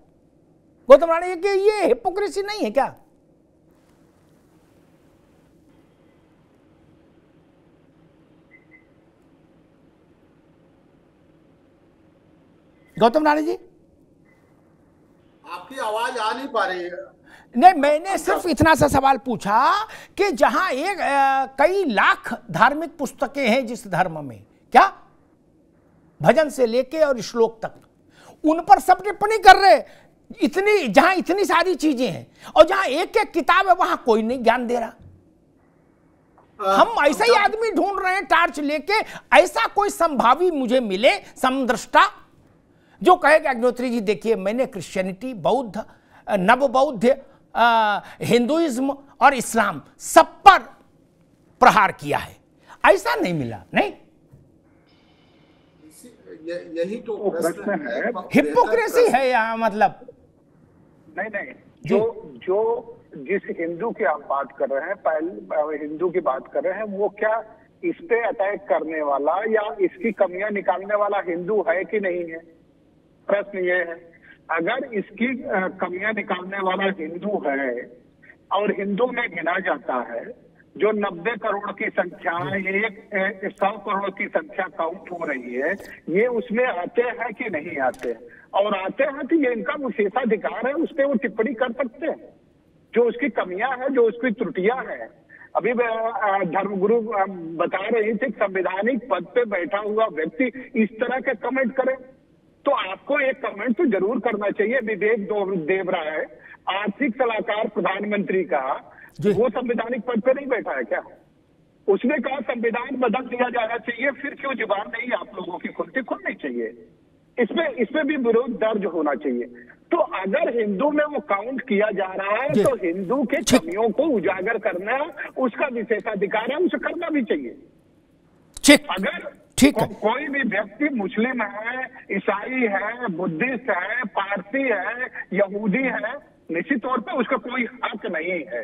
गौतम राणा, ये हिपोक्रेसी नहीं है क्या? गौतम राणा जी, आपकी आवाज आ नहीं पा रही है। नहीं, मैंने सिर्फ इतना सा सवाल पूछा कि जहां कई लाख धार्मिक पुस्तकें हैं जिस धर्म में, क्या भजन से लेके और श्लोक तक, उन पर सब टिप्पणी कर रहे, जहां इतनी सारी चीजें हैं, और जहां एक किताब है वहां कोई नहीं ज्ञान दे रहा। हम ऐसा ही आदमी ढूंढ रहे हैं टार्च लेके, ऐसा कोई संभावी मुझे मिले, समदृष्टा, जो कहेगा अग्निहोत्री जी देखिए मैंने क्रिश्चियनिटी, बौद्ध, नव बौद्ध, हिंदुइज्म और इस्लाम सब पर प्रहार किया है। ऐसा नहीं मिला। नहीं, यही तो प्रश्न है। हिपोक्रेसी है यहाँ, मतलब नहीं, जो जिस हिंदू की आप बात कर रहे हैं, पहले हिंदू की बात कर रहे हैं, वो क्या इस पे अटैक करने वाला या इसकी कमियां निकालने वाला हिंदू है कि नहीं है? प्रश्न ये है। अगर इसकी कमियां निकालने वाला हिंदू है और हिंदू में गिना जाता है, जो 90 करोड़ की संख्या, 100 करोड़ की संख्या काउंट हो रही है, ये उसमें आते हैं कि नहीं आते? और आते हैं तो ये इनका विशेषाधिकार है, उस पर वो टिप्पणी कर सकते हैं। जो उसकी कमियां हैं, जो उसकी त्रुटियां हैं, अभी धर्मगुरु बता रही थी, संवैधानिक पद पे बैठा हुआ व्यक्ति इस तरह के कमेंट करे तो आपको एक कमेंट तो जरूर करना चाहिए। विवेक देवराय, आर्थिक सलाहकार प्रधानमंत्री का, वो संवैधानिक पद पे नहीं बैठा है क्या? उसने कहा संविधान बदल दिया जाना चाहिए, फिर क्यों जुबान नहीं आप लोगों की खुलती चाहिए? इस पे भी विरोध दर्ज होना चाहिए। तो अगर हिंदू में वो काउंट किया जा रहा है तो हिंदू के कमियों को उजागर करना उसका विशेषाधिकार है, उसे करना भी चाहिए। अगर कोई भी व्यक्ति मुस्लिम है, ईसाई है, बुद्धिस्ट है, पारसी है, यहूदी है, निश्चित तौर पे उसका कोई हक नहीं है।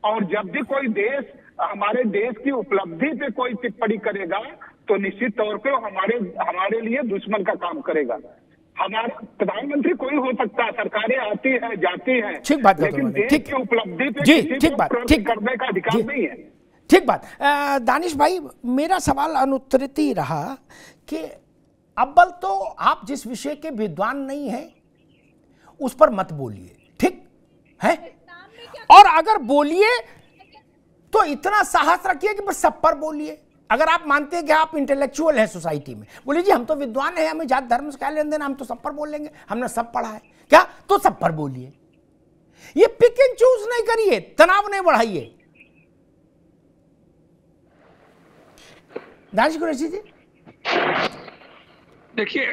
और जब भी कोई देश हमारे देश की उपलब्धि पे कोई टिप्पणी करेगा तो निश्चित तौर पे हमारे लिए दुश्मन का काम करेगा। हमारा प्रधानमंत्री कोई हो सकता है, सरकारें आती है जाती हैं, लेकिन देश की उपलब्धि पे किसी को प्रश्न करने का अधिकार नहीं है। ठीक बात। दानिश भाई, मेरा सवाल अनुत्तरित ही रहा कि अव्वल तो आप जिस विषय के विद्वान नहीं हैं उस पर मत बोलिए, ठीक है, और अगर बोलिए तो इतना साहस रखिए कि बस सब पर बोलिए। अगर आप मानते हैं कि आप इंटेलेक्चुअल हैं सोसाइटी में, बोलिए जी हम तो विद्वान हैं, हमें जात धर्म से क्या लेन देन, हम तो सब पर बोलेंगे, हमने सब पढ़ा है क्या, तो सब पर बोलिए। ये पिक एंड चूज नहीं करिए, तनाव नहीं बढ़ाइए। दानिश कुरैशी जी, देखिए,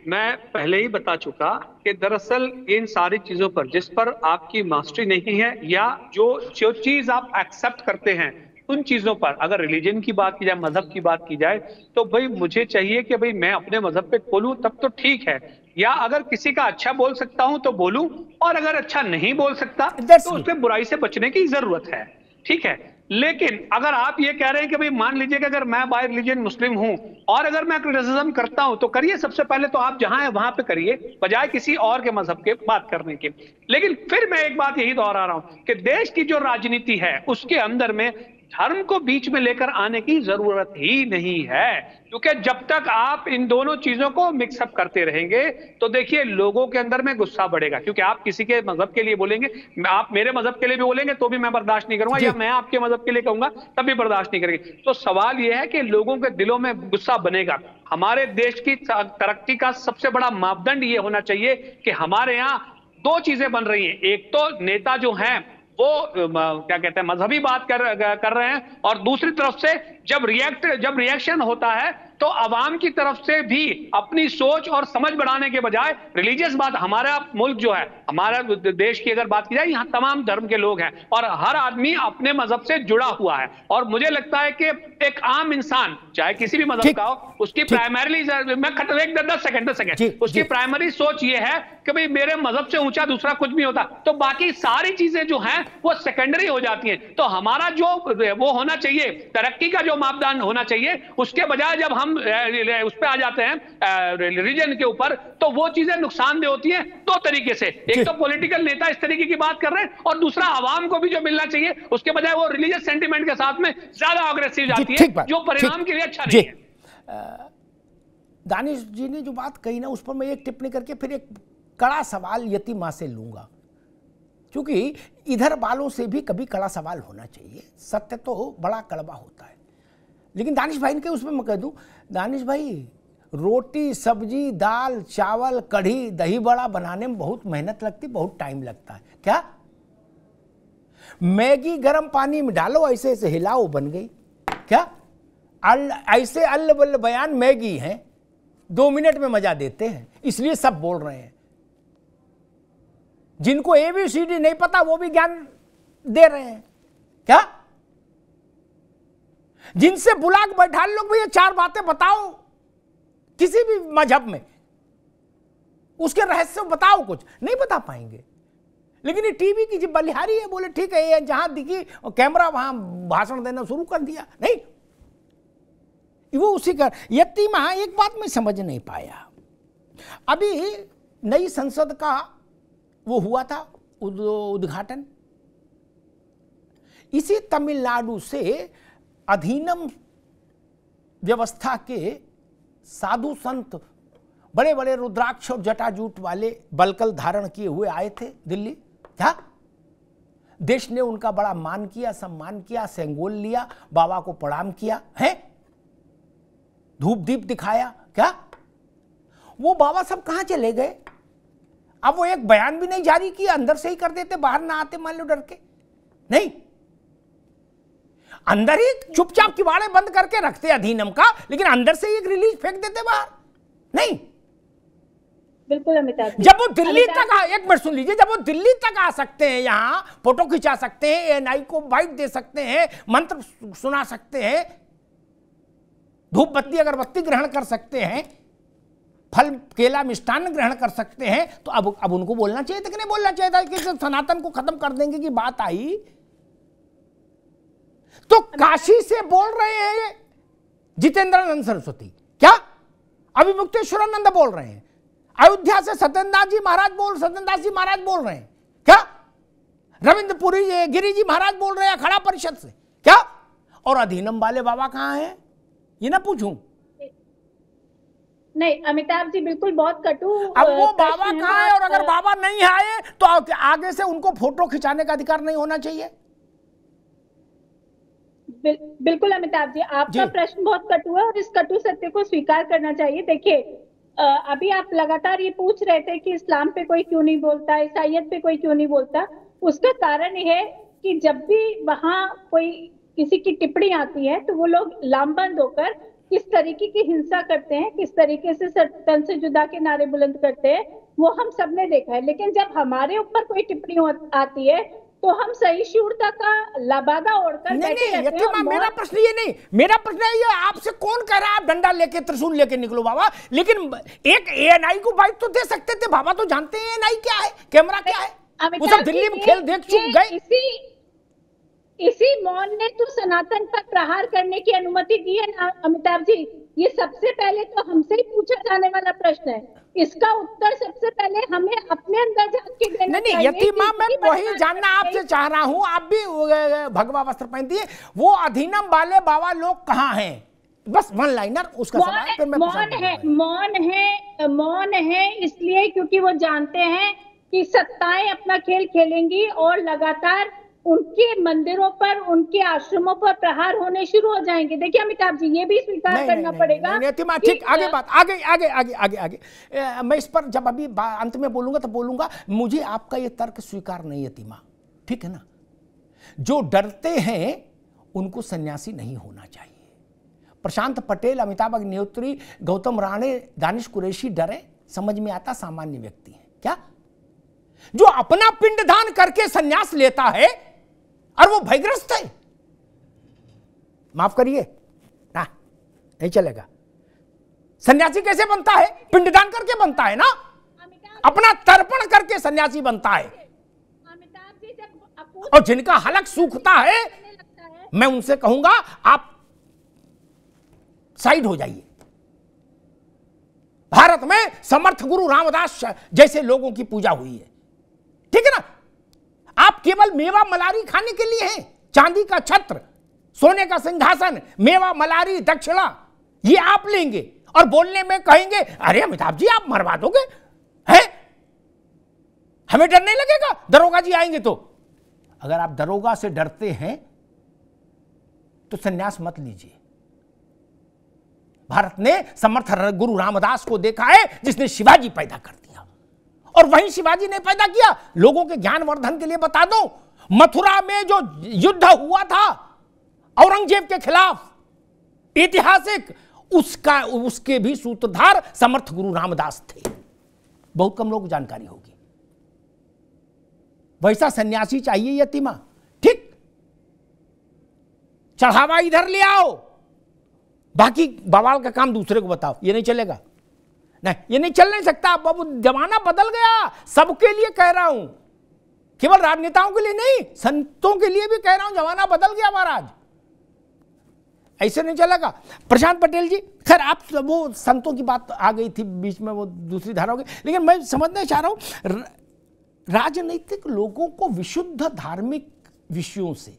मैं पहले ही बता चुका कि दरअसल इन सारी चीजों पर जिस पर आपकी मास्टरी नहीं है या जो चीज आप एक्सेप्ट करते हैं उन चीजों पर, अगर रिलीजन की बात की जाए, मजहब की बात की जाए, तो भाई मुझे चाहिए कि भाई मैं अपने मजहब पे बोलूं तब तो ठीक है, या अगर किसी का अच्छा बोल सकता हूं तो बोलूं, और अगर अच्छा नहीं बोल सकता तो उसमें बुराई से बचने की जरूरत है, ठीक है। लेकिन अगर आप ये कह रहे हैं कि भाई मान लीजिए कि अगर मैं बाय रिलीजन मुस्लिम हूं और अगर मैं क्रिटिसिज्म करता हूं तो करिए, सबसे पहले तो आप जहां है वहां पे करिए, बजाय किसी और के मजहब के बात करने की। लेकिन फिर मैं एक बात यही दोहरा रहा हूं कि देश की जो राजनीति है उसके अंदर में धर्म को बीच में लेकर आने की जरूरत ही नहीं है, क्योंकि जब तक आप इन दोनों चीजों को मिक्सअप करते रहेंगे तो देखिए लोगों के अंदर में गुस्सा बढ़ेगा, क्योंकि आप किसी के मजहब के लिए बोलेंगे, आप मेरे मजहब के लिए भी बोलेंगे तो भी मैं बर्दाश्त नहीं करूंगा, या मैं आपके मजहब के लिए कहूंगा तब भी बर्दाश्त नहीं करेंगे। तो सवाल यह है कि लोगों के दिलों में गुस्सा बनेगा। हमारे देश की तरक्की का सबसे बड़ा मापदंड ये होना चाहिए कि हमारे यहाँ दो चीजें बन रही हैं, एक तो नेता जो हैं वो क्या कहते हैं मजहबी बात कर रहे हैं, और दूसरी तरफ से जब रिएक्शन होता है तो आवाम की तरफ से भी अपनी सोच और समझ बढ़ाने के बजाय रिलीजियस बात। हमारा मुल्क जो है, हमारा देश की अगर बात की जाए, यहाँ तमाम धर्म के लोग हैं और हर आदमी अपने मजहब से जुड़ा हुआ है, और मुझे लगता है कि एक आम इंसान चाहे किसी भी मजहब का हो, उसकी प्राइमरी, मैं 10 सेकंड उसकी प्राइमरी सोच ये है कि भाई मेरे मजहब से ऊंचा दूसरा कुछ नहीं होता, तो बाकी सारी चीजें जो हैं वो सेकेंडरी हो जाती हैं। तो हमारा जो वो होना चाहिए, तरक्की का जो मापदंड होना चाहिए, उसके बजाय जब हम उस पे आ जाते हैं रिलीजन के ऊपर, तो वो चीजें नुकसानदेह होती हैं दो तरीके से। एक तो पॉलिटिकल नेता इस तरीके की बात कर रहे हैं, और दूसरा आवाम को भी जो मिलना चाहिए उसके बजाय वो रिलीजियस सेंटिमेंट के साथ में ज्यादा अग्रेसिव जाती है, जो परिणाम के लिए अच्छा नहीं है। दानिश जी ने जो बात कही ना, उस पर मैं एक टिप्पणी करके फिर एक कड़ा सवाल यति मां से लूंगा, क्योंकि इधर वालों से भी कभी कड़ा सवाल होना चाहिए। सत्य तो बड़ा कड़वा होता है, लेकिन दानिश भाई के उसमें मैं कह दूं, दानिश भाई रोटी सब्जी दाल चावल कढ़ी दही बड़ा बनाने में बहुत मेहनत लगती, बहुत टाइम लगता है। क्या मैगी गर्म पानी में डालो, ऐसे ऐसे हिलाओ, बन गई क्या? ऐसे अल्ल बल्ल बयान मैगी है, 2 मिनट में मजा देते हैं, इसलिए सब बोल रहे हैं। जिनको ABCD नहीं पता वो भी ज्ञान दे रहे हैं क्या? जिनसे बुला के बैठा लोग भैया 4 बातें बताओ किसी भी मजहब में, उसके रहस्य बताओ, कुछ नहीं बता पाएंगे। लेकिन ये टीवी की जो बलिहारी है, बोले ठीक है ये जहां दिखी कैमरा वहां भाषण देना शुरू कर दिया, नहीं वो उसी का यति महा। एक बात मैं समझ नहीं पाया, अभी नई संसद का वो हुआ था उद्घाटन, इसी तमिलनाडु से अधीनम व्यवस्था के साधु संत, बड़े बड़े रुद्राक्ष और जटाजूट वाले बलकल धारण किए हुए आए थे दिल्ली। क्या देश ने उनका बड़ा मान किया, सम्मान किया, सेंगोल लिया, बाबा को प्रणाम किया है, धूप दीप दिखाया। क्या वो बाबा सब कहां चले गए? अब वो एक बयान भी नहीं जारी किया, अंदर से ही कर देते, बाहर ना आते मान लो डर के, नहीं अंदर ही चुपचाप किवाड़े बंद करके रखते अधीनम का, लेकिन अंदर से ही एक रिलीज फेंक देते बाहर, नहीं बिल्कुल अमिताभ जी। जब वो दिल्ली तक एक मिनट सुन लीजिए, जब वो दिल्ली तक आ सकते हैं, यहाँ फोटो खिंचा सकते हैं, एएनआई को बाइट दे सकते हैं, मंत्र सुना सकते हैं, धूप बत्ती अगरबत्ती ग्रहण कर सकते हैं, फल केला मिष्टान्न ग्रहण कर सकते हैं, तो अब उनको बोलना चाहिए था कि नहीं बोलना चाहिए था कि सनातन को खत्म कर देंगे की बात आई? तो काशी से बोल रहे हैं जितेंद्रानंद सरस्वती, क्या अभिमुक्तेश्वरानंद बोल रहे हैं, अयोध्या से सत्येंद्रनाथ जी महाराज बोल रहे हैं, क्या रविंद्रपुरी गिरी जी महाराज बोल रहे हैं अखाड़ा परिषद से, क्या? और अधीनम वाले बाबा कहां हैं, ये ना पूछूं? नहीं अमिताभ जी, बिल्कुल बहुत कटु। अब वो बाबा कहां है? और अगर बाबा नहीं आए तो आगे से उनको फोटो खिंचाने का अधिकार नहीं होना चाहिए? बिल्कुल अमिताभ जी, आपका प्रश्न बहुत कटु है और इस कटु सत्य को स्वीकार करना चाहिए। देखिए, अभी आप लगातार ये पूछ रहे थे कि इस्लाम पे कोई क्यों नहीं बोलता, ईसाईयत पे कोई क्यों नहीं बोलता। उसका कारण यह है कि जब भी वहां कोई किसी की टिप्पणी आती है तो वो लोग लामबंद होकर किस तरीके की हिंसा करते हैं, किस तरीके से तन से जुदा के नारे बुलंद करते हैं, वो हम सबने देखा है। लेकिन जब हमारे ऊपर कोई टिप्पणी आती है तो हम सहिष्णुता का लबादा ओढ़कर बैठे रहते हैं। मेरा प्रश्न ये नहीं, मेरा प्रश्न है ये, आपसे कौन कह रहा है आप डंडा लेके त्रिशूल लेके निकलो बाबा? लेकिन एक एएनआई को बाइट तो दे सकते थे, बाबा तो जानते हैं एएनआई क्या है, कैमरा क्या है, वो सब दिल्ली में खेल देख चुक गए। इसी मौन ने तो सनातन पर प्रहार करने की अनुमति दी है ना अमिताभ जी। ये सबसे पहले तो हमसे ही पूछा जाने वाला प्रश्न है, इसका उत्तर सबसे पहले हमें अपने अंदर झांक के देना चाहिए। यतीमा, मैं वही जानना आपसे चाह रहा हूं, आप भी भगवा वस्त्र पहनती है, वो अधीनम वाले बाबा लोग कहाँ हैं? बस वन लाइनर उसका सवाल, फिर मैं मौन है इसलिए क्योंकि वो जानते हैं कि सत्ताएं अपना खेल खेलेंगी और लगातार उनके मंदिरों पर, उनके आश्रमों पर प्रहार होने शुरू हो जाएंगे। देखिए अमिताभ जी, ये भी स्वीकार करना पड़ेगा। ठीक, आगे बात, आगे मैं इस पर जब अभी अंत में बोलूंगा तो बोलूंगा। मुझे आपका ये तर्क स्वीकार नहीं है तीमा, ठीक है ना? जो डरते हैं उनको सन्यासी नहीं होना चाहिए। प्रशांत पटेल, अमिताभ अग्निहोत्री, गौतम राणे, दानिश कुरैशी डरे, समझ में आता सामान्य व्यक्ति है क्या? जो अपना पिंडदान करके सन्यास लेता है और वो भयग्रस्त है, माफ करिए ना, नहीं चलेगा। सन्यासी कैसे बनता है? पिंडदान करके बनता है ना, अपना तर्पण करके सन्यासी बनता है। और जिनका हलक सूखता है, मैं उनसे कहूंगा आप साइड हो जाइए। भारत में समर्थ गुरु रामदास जैसे लोगों की पूजा हुई है, ठीक है ना? आप केवल मेवा मलारी खाने के लिए हैं, चांदी का छत्र, सोने का सिंहासन, मेवा मलारी दक्षिणा, ये आप लेंगे और बोलने में कहेंगे अरे अमिताभ जी आप मरवा दोगे हैं, हमें डर नहीं लगेगा दरोगा जी आएंगे तो? अगर आप दरोगा से डरते हैं तो सन्यास मत लीजिए। भारत ने समर्थ गुरु रामदास को देखा है जिसने शिवाजी पैदा कर दिया, और वहीं शिवाजी ने पैदा किया। लोगों के ज्ञान वर्धन के लिए बता दो, मथुरा में जो युद्ध हुआ था औरंगजेब के खिलाफ ऐतिहासिक, उसके भी सूत्रधार समर्थ गुरु रामदास थे। बहुत कम लोग जानकारी होगी। वैसा सन्यासी चाहिए यतीमा, ठीक? चढ़ावा इधर ले आओ, बाकी बवाल का काम दूसरे को बताओ, ये नहीं चलेगा। नहीं, ये नहीं चल नहीं सकता। अब जमाना बदल गया, सबके लिए कह रहा हूं, केवल राजनेताओं के लिए नहीं, संतों के लिए भी कह रहा हूं, जमाना बदल गया महाराज, ऐसे नहीं चलेगा। प्रशांत पटेल जी, खैर आप वो संतों की बात आ गई थी बीच में, वो दूसरी धारा हो गई, लेकिन मैं समझना चाह रहा हूं राजनीतिक लोगों को विशुद्ध धार्मिक विषयों से,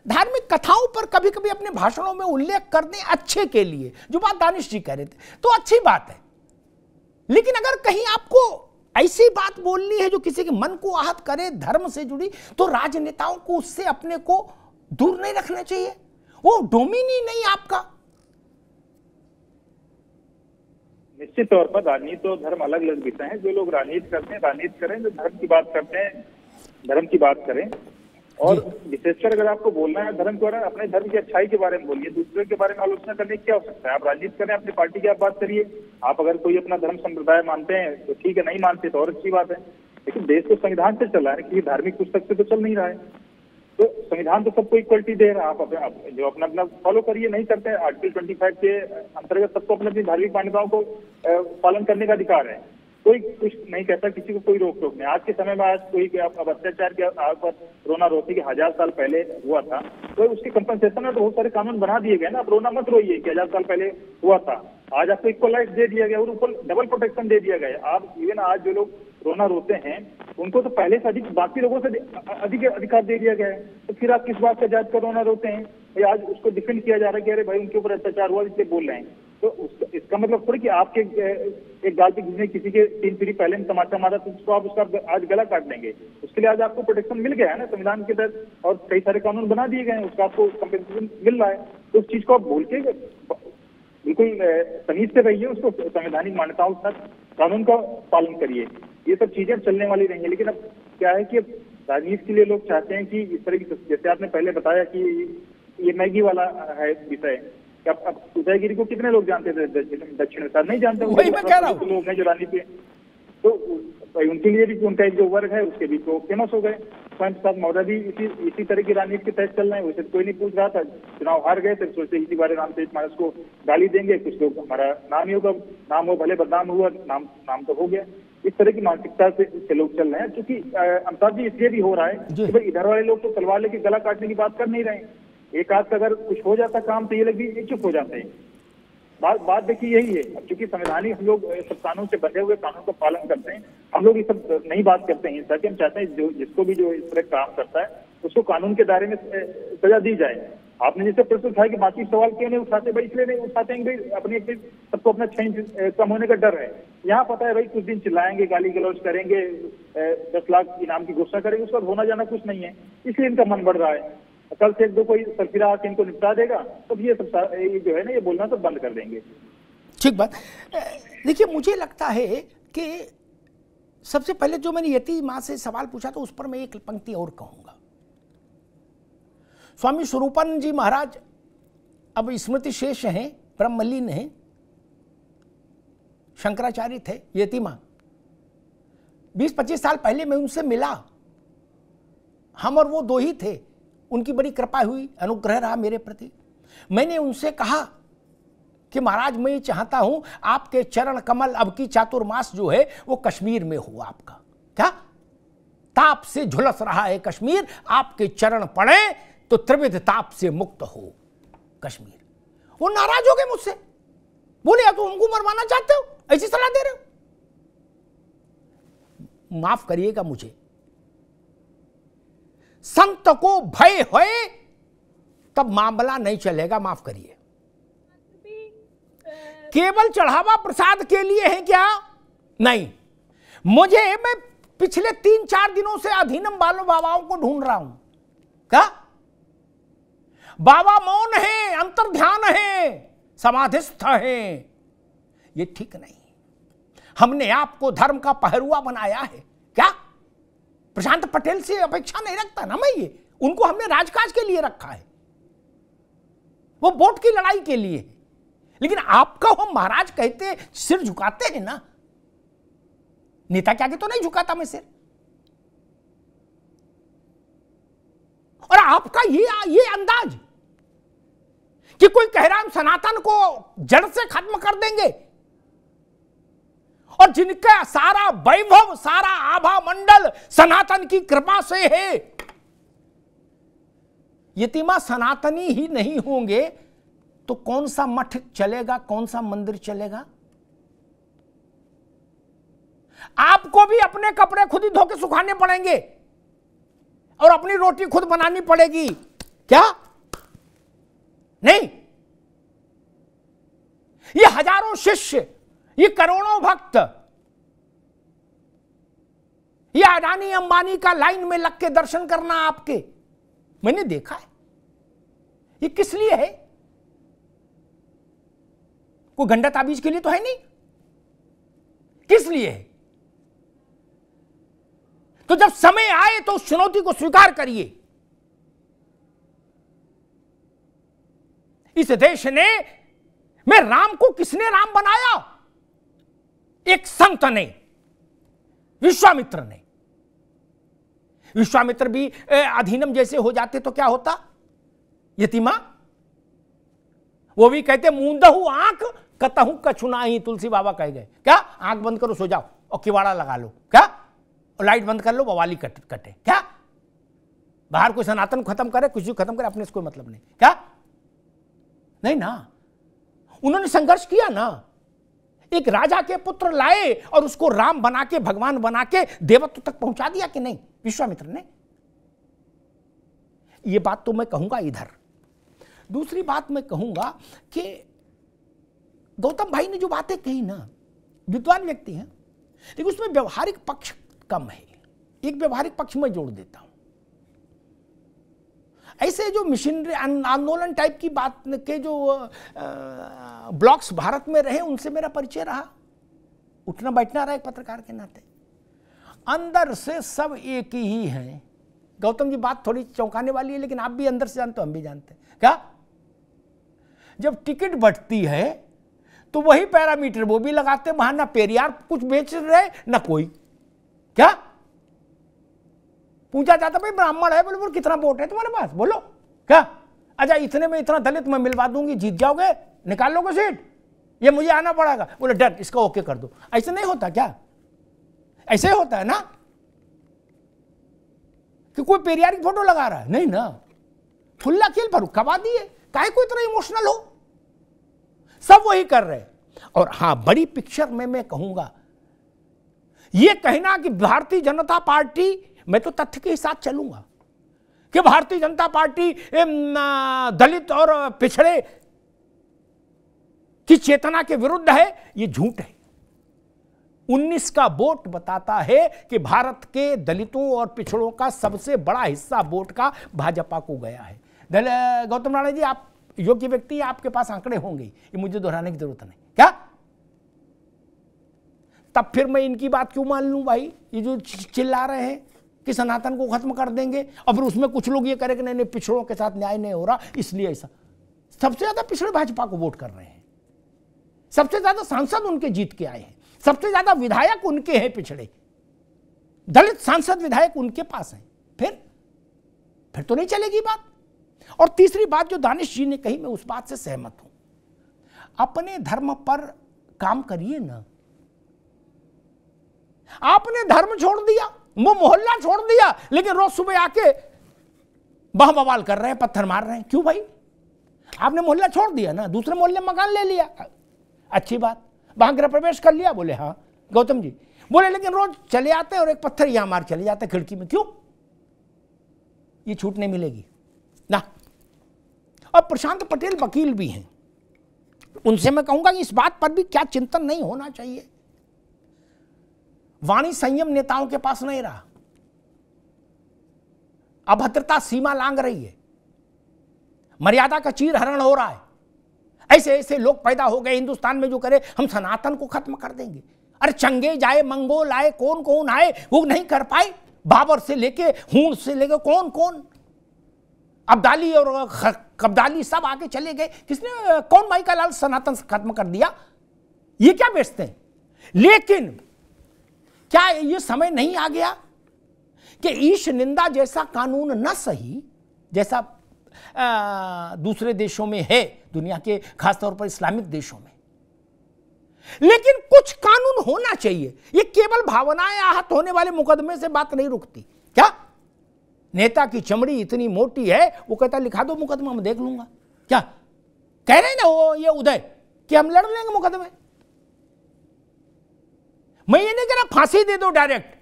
धार्मिक कथाओं पर कभी कभी अपने भाषणों में उल्लेख करने अच्छे के लिए, जो बात दानिश जी कह रहे थे, तो अच्छी बात है। लेकिन अगर कहीं आपको ऐसी बात बोलनी है जो किसी के मन को आहत करे, धर्म से जुड़ी, तो राजनेताओं को उससे अपने को दूर नहीं रखना चाहिए। वो डोमिन ही नहीं आपका। निश्चित तौर पर राजनीति और धर्म अलग अलग विषय हैं। जो लोग राजनीति करते हैं, राजनीति करें, जो धर्म की बात करते हैं, धर्म की बात करें। और विशेषकर अगर आपको बोलना है धर्म के बारे में, अपने धर्म की अच्छाई के बारे में बोलिए, दूसरे के बारे में आलोचना करने की क्या हो सकता है। आप राजनीति करें, अपनी पार्टी की आप बात करिए। आप अगर कोई अपना धर्म संप्रदाय मानते हैं तो ठीक है, नहीं मानते तो और अच्छी बात है, लेकिन देश तो संविधान से चल रहा है, किसी धार्मिक पुस्तक से तो चल नहीं रहा है। तो संविधान तो सबको इक्वलिटी दे रहा है। आप जो अपना अपना फॉलो करिए, नहीं करते हैं आर्टिकल 25 के अंतर्गत सबको अपनी अपनी धार्मिक मान्यताओं को पालन करने का अधिकार है, कोई कुछ नहीं कहता, किसी को कोई रोक टोक नहीं। आज के समय में आज कोई अब अत्याचार के आग पर रोना रोती के 1000 साल पहले हुआ था, तो उसकी कंपनसेशन में तो बहुत सारे कानून बना दिए गए ना। अब रोना मत रोइए कि 1000 साल पहले हुआ था, आज आपको इक्वल राइट दे दिया गया और ऊपर डबल प्रोटेक्शन दे दिया गया। आप इवन आज जो लोग रोना रोते हैं उनको तो पहले से अधिक बाकी लोगों से अधिक अधिकार दे दिया गया है, तो फिर आप किस बात का जात कर रोना रोते हैं। आज उसको डिफेंड किया जा रहा है कि अरे भाई उनके ऊपर अत्याचार हुआ इसलिए बोल रहे हैं। तो इसका मतलब थोड़ी कि आपके एक गाल पे किसी के 3 पीढ़ी पहले में तमाचा मारा तो उसको आप उसका आज गला काट देंगे। उसके लिए आज आपको प्रोटेक्शन मिल गया है ना संविधान के तहत, और कई सारे कानून बना दिए गए हैं, उसका आपको कंपेंसेशन मिल रहा है। तो उस चीज को आप भूल के बिल्कुल तमीज से रहिए, उसको संवैधानिक मान्यताओं के साथ कानून का पालन करिए। ये सब चीजें चलने वाली नहीं है। लेकिन अब क्या है कि राजनीति के लिए लोग चाहते हैं कि इस तरह की, जैसे आपने पहले बताया कि ये मैगी वाला है विषय, अब उदयगिरी को कितने लोग जानते थे दक्षिण में, नहीं जानते। वही मैं कह रहा हूं। लोग हैं जो राजनीति, तो उनके लिए भी उनका एक जो वर्ग है उसके भी तो फेमस हो गए। स्वयं प्रसाद मौर्य भी इसी तरह की राजनीति के तहत चल रहे हैं। वैसे कोई नहीं पूछ रहा था, चुनाव हार गए तो सोचे इसी बारे रामचरितमानस को गाली देंगे, कुछ लोग हमारा नाम ही होगा, नाम हो भले बदनाम हुआ, नाम तो हो गया। इस तरह की मानसिकता से लोग चल रहे हैं। क्योंकि अमिताभ जी इसलिए भी हो रहा है कि भाई इधर वाले लोग तो तलवार लेके गला काटने की बात कर नहीं रहे हैं। एक आध का अगर कुछ हो जाता काम तो ये लोग भी चुप हो जाते हैं। बात देखिए यही है। अब चूंकि संवैधानिक हम लोग सब कानून से बंधे हुए कानून का पालन करते हैं, हम लोग ये सब नहीं बात करते हैं हिंसा की। हम चाहते हैं जो जिसको भी जो इस तरह काम करता है उसको कानून के दायरे में सजा दी जाए। आपने जैसे प्रश्न उठाया कि बाकी सवाल क्यों नहीं उठाते, भाई इसलिए नहीं उठाते हैं भाई अपनी सबको अपना चेंज कम होने का डर है। यहाँ पता है भाई कुछ दिन चिल्लाएंगे, गाली गलौज करेंगे, 10 लाख इनाम की घोषणा करेंगे, उसका होना जाना कुछ नहीं है, इसलिए इनका मन बढ़ रहा है। कल से 1-2 कोई सरफिरा आके इनको निपटा देगा तो ये सब जो है ना ये बोलना तो बंद कर देंगे। ठीक बात। देखिए मुझे लगता है कि सबसे पहले जो मैंने यति माँ से सवाल पूछा तो उस पर मैं एक पंक्ति और कहूंगा। स्वामी स्वरूपानंद जी महाराज अब स्मृति शेष हैं, ब्रह्मलीन हैं, शंकराचार्य थे, यति माँ 20-25 साल पहले मैं उनसे मिला, हम और वो 2 ही थे। उनकी बड़ी कृपा हुई, अनुग्रह रहा मेरे प्रति। मैंने उनसे कहा कि महाराज मैं ये चाहता हूं आपके चरण कमल अब की चातुर्मास जो है वो कश्मीर में हो। आपका क्या ताप से झुलस रहा है कश्मीर, आपके चरण पड़े तो त्रिविध ताप से मुक्त हो कश्मीर। वो नाराज हो गए मुझसे, बोले या तो हमको मरवाना चाहते हो, ऐसी सलाह दे रहे हो। माफ करिएगा मुझे, संत को भय होए तब मामला नहीं चलेगा, माफ करिए। केवल चढ़ावा प्रसाद के लिए है क्या? नहीं। मैं पिछले 3-4 दिनों से अधीनम बालों बाबाओं को ढूंढ रहा हूं। क्या बाबा मौन है, अंतर्ध्यान है, समाधिस्थ है, ये ठीक नहीं। हमने आपको धर्म का पहरुआ बनाया है क्या? प्रशांत पटेल से अपेक्षा नहीं रखता ना मैं, ये उनको हमने राजकाज के लिए रखा है, वो वोट की लड़ाई के लिए है। लेकिन आपका हम महाराज कहते सिर झुकाते हैं ना, नेता के आगे तो नहीं झुकाता मैं सिर। और आपका ये अंदाज कि कोई कह रहा है हम सनातन को जड़ से खत्म कर देंगे, और जिनका सारा वैभव, सारा आभा मंडल सनातन की कृपा से है, यतिमा सनातनी ही नहीं होंगे तो कौन सा मठ चलेगा, कौन सा मंदिर चलेगा? आपको भी अपने कपड़े खुद ही धो के सुखाने पड़ेंगे और अपनी रोटी खुद बनानी पड़ेगी क्या? नहीं। ये हजारों शिष्य, ये करोड़ों भक्त, ये अडानी अंबानी का लाइन में लग के दर्शन करना आपके, मैंने देखा है। ये किस लिए है? कोई गंडा ताबीज के लिए तो है नहीं, किस लिए है? तो जब समय आए तो उस चुनौती को स्वीकार करिए इस देश ने में राम को किसने राम बनाया? एक संत ने, विश्वामित्र ने। विश्वामित्र भी अधीनम जैसे हो जाते तो क्या होता यतिमा? वो भी कहते मूंदहु आंख कतहु कछुना ही, तुलसी बाबा कह गए। क्या आंख बंद करो सो जाओ और किवाड़ा लगा लो, क्या और लाइट बंद कर लो, बवाली कटे, क्या बाहर कोई सनातन खत्म करे, कुछ भी खत्म करे, अपने से कोई मतलब नहीं, क्या नहीं ना। उन्होंने संघर्ष किया ना, एक राजा के पुत्र लाए और उसको राम बना के, भगवान बना के देवत्व तक पहुंचा दिया कि नहीं विश्वामित्र ने? यह बात तो मैं कहूंगा इधर। दूसरी बात मैं कहूंगा कि गौतम भाई ने जो बातें कही ना, विद्वान व्यक्ति हैं, लेकिन उसमें व्यवहारिक पक्ष कम है। एक व्यवहारिक पक्ष मैं जोड़ देता हूं। ऐसे जो मिशनरी आंदोलन टाइप की बात के जो ब्लॉक्स भारत में रहे, उनसे मेरा परिचय रहा, उठना बैठना रहा एक पत्रकार के नाते। अंदर से सब एक ही हैं। गौतम जी बात थोड़ी चौंकाने वाली है, लेकिन आप भी अंदर से जानते हो, हम भी जानते हैं। क्या जब टिकट बढ़ती है तो वही पैरामीटर वो भी लगाते, वहां ना पेरियार कुछ बेच रहे ना कोई। क्या पूछा जाता भाई ब्राह्मण है, बोले कितना वोट है तुम्हारे पास, बोलो क्या, अच्छा इतने में इतना दलित मैं मिलवा दूंगी, जीत जाओगे, निकाल लोगे सीट, ये मुझे आना पड़ेगा, बोले डन इसका ओके कर दो। ऐसे नहीं होता क्या? ऐसे होता है ना कि कोई पेरियार की फोटो लगा रहा है, नहीं ना, खुला खेल फरुखाबादी है, काहे को इतना इमोशनल हो, सब वही कर रहे। और हां, बड़ी पिक्चर में मैं कहूंगा, यह कहना कि भारतीय जनता पार्टी, मैं तो तथ्य के साथ चलूंगा कि भारतीय जनता पार्टी दलित और पिछड़े की चेतना के विरुद्ध है, यह झूठ है। 19 का वोट बताता है कि भारत के दलितों और पिछड़ों का सबसे बड़ा हिस्सा वोट का भाजपा को गया है। गौतम राणा जी, आप योग्य व्यक्ति, आपके पास आंकड़े होंगे, ये मुझे दोहराने की जरूरत नहीं। क्या तब फिर मैं इनकी बात क्यों मान लूं भाई? ये जो चिल्ला रहे हैं कि सनातन को खत्म कर देंगे, और फिर उसमें कुछ लोग ये करें कि नहीं पिछड़ों के साथ न्याय नहीं हो रहा, इसलिए ऐसा। सबसे ज्यादा पिछड़े भाजपा को वोट कर रहे हैं, सबसे ज्यादा सांसद उनके जीत के आए हैं, सबसे ज्यादा विधायक उनके हैं पिछड़े, दलित सांसद विधायक उनके पास हैं। फिर तो नहीं चलेगी बात। और तीसरी बात जो दानिश जी ने कही, मैं उस बात से सहमत हूं, अपने धर्म पर काम करिए ना। आपने धर्म छोड़ दिया, वो मोहल्ला छोड़ दिया, लेकिन रोज सुबह आके बह बवाल कर रहे हैं, पत्थर मार रहे हैं, क्यों भाई? आपने मोहल्ला छोड़ दिया ना, दूसरे मोहल्ले में मकान ले लिया, अच्छी बात, वहां गृह प्रवेश कर लिया, बोले हाँ गौतम जी, बोले लेकिन रोज चले आते और एक पत्थर यहां मार चले जाते खिड़की में, क्यों? ये छूट नहीं मिलेगी ना। और प्रशांत पटेल वकील भी हैं, उनसे मैं कहूंगा कि इस बात पर भी क्या चिंतन नहीं होना चाहिए। वाणी संयम नेताओं के पास नहीं रहा, अभद्रता सीमा लांघ रही है, मर्यादा का चीरहरण हो रहा है। ऐसे ऐसे लोग पैदा हो गए हिंदुस्तान में जो करे हम सनातन को खत्म कर देंगे। अरे चंगे जाए, मंगोल आए, कौन कौन आए, वो नहीं कर पाए। बाबर से लेके हूण से लेके कौन कौन, अब्दाली और कब्दाली सब आके चले गए। किसने, कौन भाई का लाल सनातन खत्म कर दिया? ये क्या बेचते हैं? लेकिन क्या ये समय नहीं आ गया कि ईश निंदा जैसा कानून न सही, जैसा दूसरे देशों में है, दुनिया के खासतौर पर इस्लामिक देशों में, लेकिन कुछ कानून होना चाहिए। ये केवल भावनाएं आहत होने वाले मुकदमे से बात नहीं रुकती। क्या नेता की चमड़ी इतनी मोटी है, वो कहता लिखा दो मुकदमा, मैं देख लूंगा। क्या कह रहे हैं ना वो, ये उदय, कि हम लड़ लेंगे मुकदमे। मैं ये नहीं कह रहा फांसी दे दो डायरेक्ट,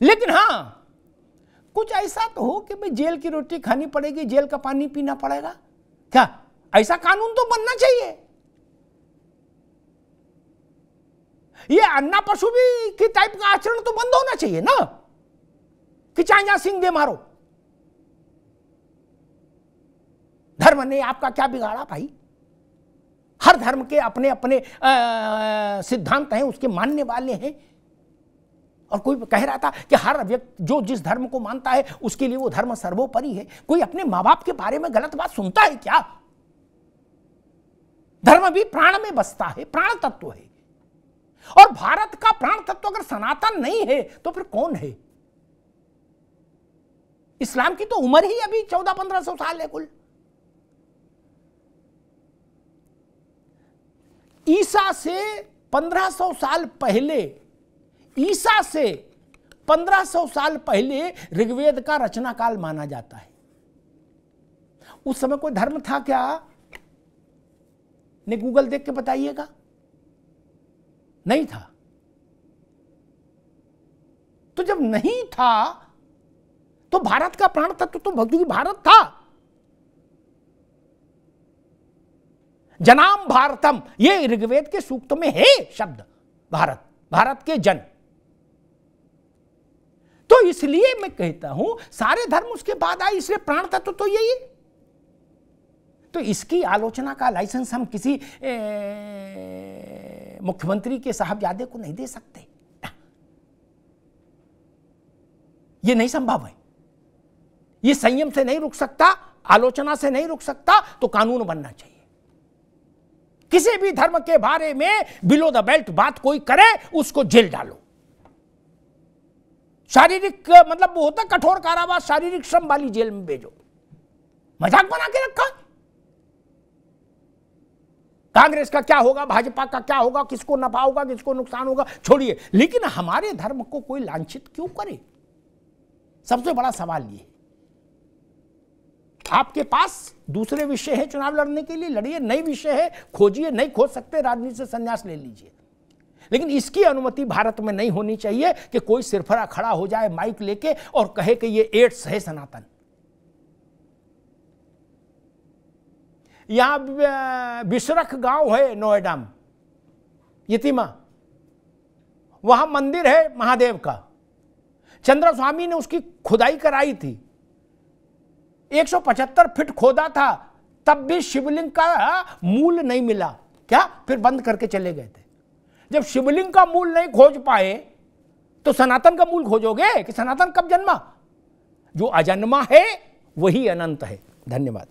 लेकिन हां कुछ ऐसा तो हो कि भाई जेल की रोटी खानी पड़ेगी, जेल का पानी पीना पड़ेगा। क्या ऐसा कानून तो बनना चाहिए। ये अन्ना पशु भी की टाइप का आचरण तो बंद होना चाहिए ना, कि चाहे सिंह दे मारो। धर्म ने आपका क्या बिगाड़ा भाई? हर धर्म के अपने अपने सिद्धांत हैं, उसके मानने वाले हैं। और कोई कह रहा था कि हर व्यक्ति जो जिस धर्म को मानता है उसके लिए वो धर्म सर्वोपरि है। कोई अपने माँ बाप के बारे में गलत बात सुनता है क्या? धर्म भी प्राण में बसता है, प्राण तत्व है। और भारत का प्राण तत्व अगर सनातन नहीं है तो फिर कौन है? इस्लाम की तो उम्र ही अभी 1400-1500 साल है कुल। ईसा से 1500 साल पहले, ईसा से 1500 साल पहले ऋग्वेद का रचना काल माना जाता है। उस समय कोई धर्म था क्या? ने गूगल देख के बताइएगा। नहीं था। तो जब नहीं था तो भारत का प्राण तत्व तो भक्ति भारत था। जनाम भारतम, ये ऋग्वेद के सूक्त में है शब्द भारत, भारत के जन। तो इसलिए मैं कहता हूं सारे धर्म उसके बाद आए, इसलिए प्राण तत्व तो यही है। तो इसकी आलोचना का लाइसेंस हम किसी मुख्यमंत्री के साहबजादे को नहीं दे सकते। यह नहीं संभव है। यह संयम से नहीं रुक सकता, आलोचना से नहीं रुक सकता, तो कानून बनना चाहिए। किसी भी धर्म के बारे में बिलो द बेल्ट बात कोई करे उसको जेल डालो। शारीरिक मतलब वो होता कठोर कारावास, शारीरिक श्रम वाली जेल में भेजो। मजाक बना के रखा। कांग्रेस का क्या होगा, भाजपा का क्या होगा, किसको नफा होगा, किसको नुकसान होगा, छोड़िए। लेकिन हमारे धर्म को कोई लांछित क्यों करे? सबसे बड़ा सवाल ये है। आपके पास दूसरे विषय है चुनाव लड़ने के लिए, लड़िए। नई विषय है, खोजिए। नहीं खोज सकते, राजनीति से संन्यास ले लीजिए। लेकिन इसकी अनुमति भारत में नहीं होनी चाहिए कि कोई सिरफरा खड़ा हो जाए माइक लेके और कहे कि ये एड्स है सनातन। यहां बिशरख गांव है नोएडा में, यतीमा, वहां मंदिर है महादेव का। चंद्र स्वामी ने उसकी खुदाई कराई थी, 175 फीट खोदा था, तब भी शिवलिंग का मूल नहीं मिला। क्या? फिर बंद करके चले गए थे। जब शिवलिंग का मूल नहीं खोज पाए तो सनातन का मूल खोजोगे कि सनातन कब जन्मा? जो अजन्मा है वही अनंत है। धन्यवाद।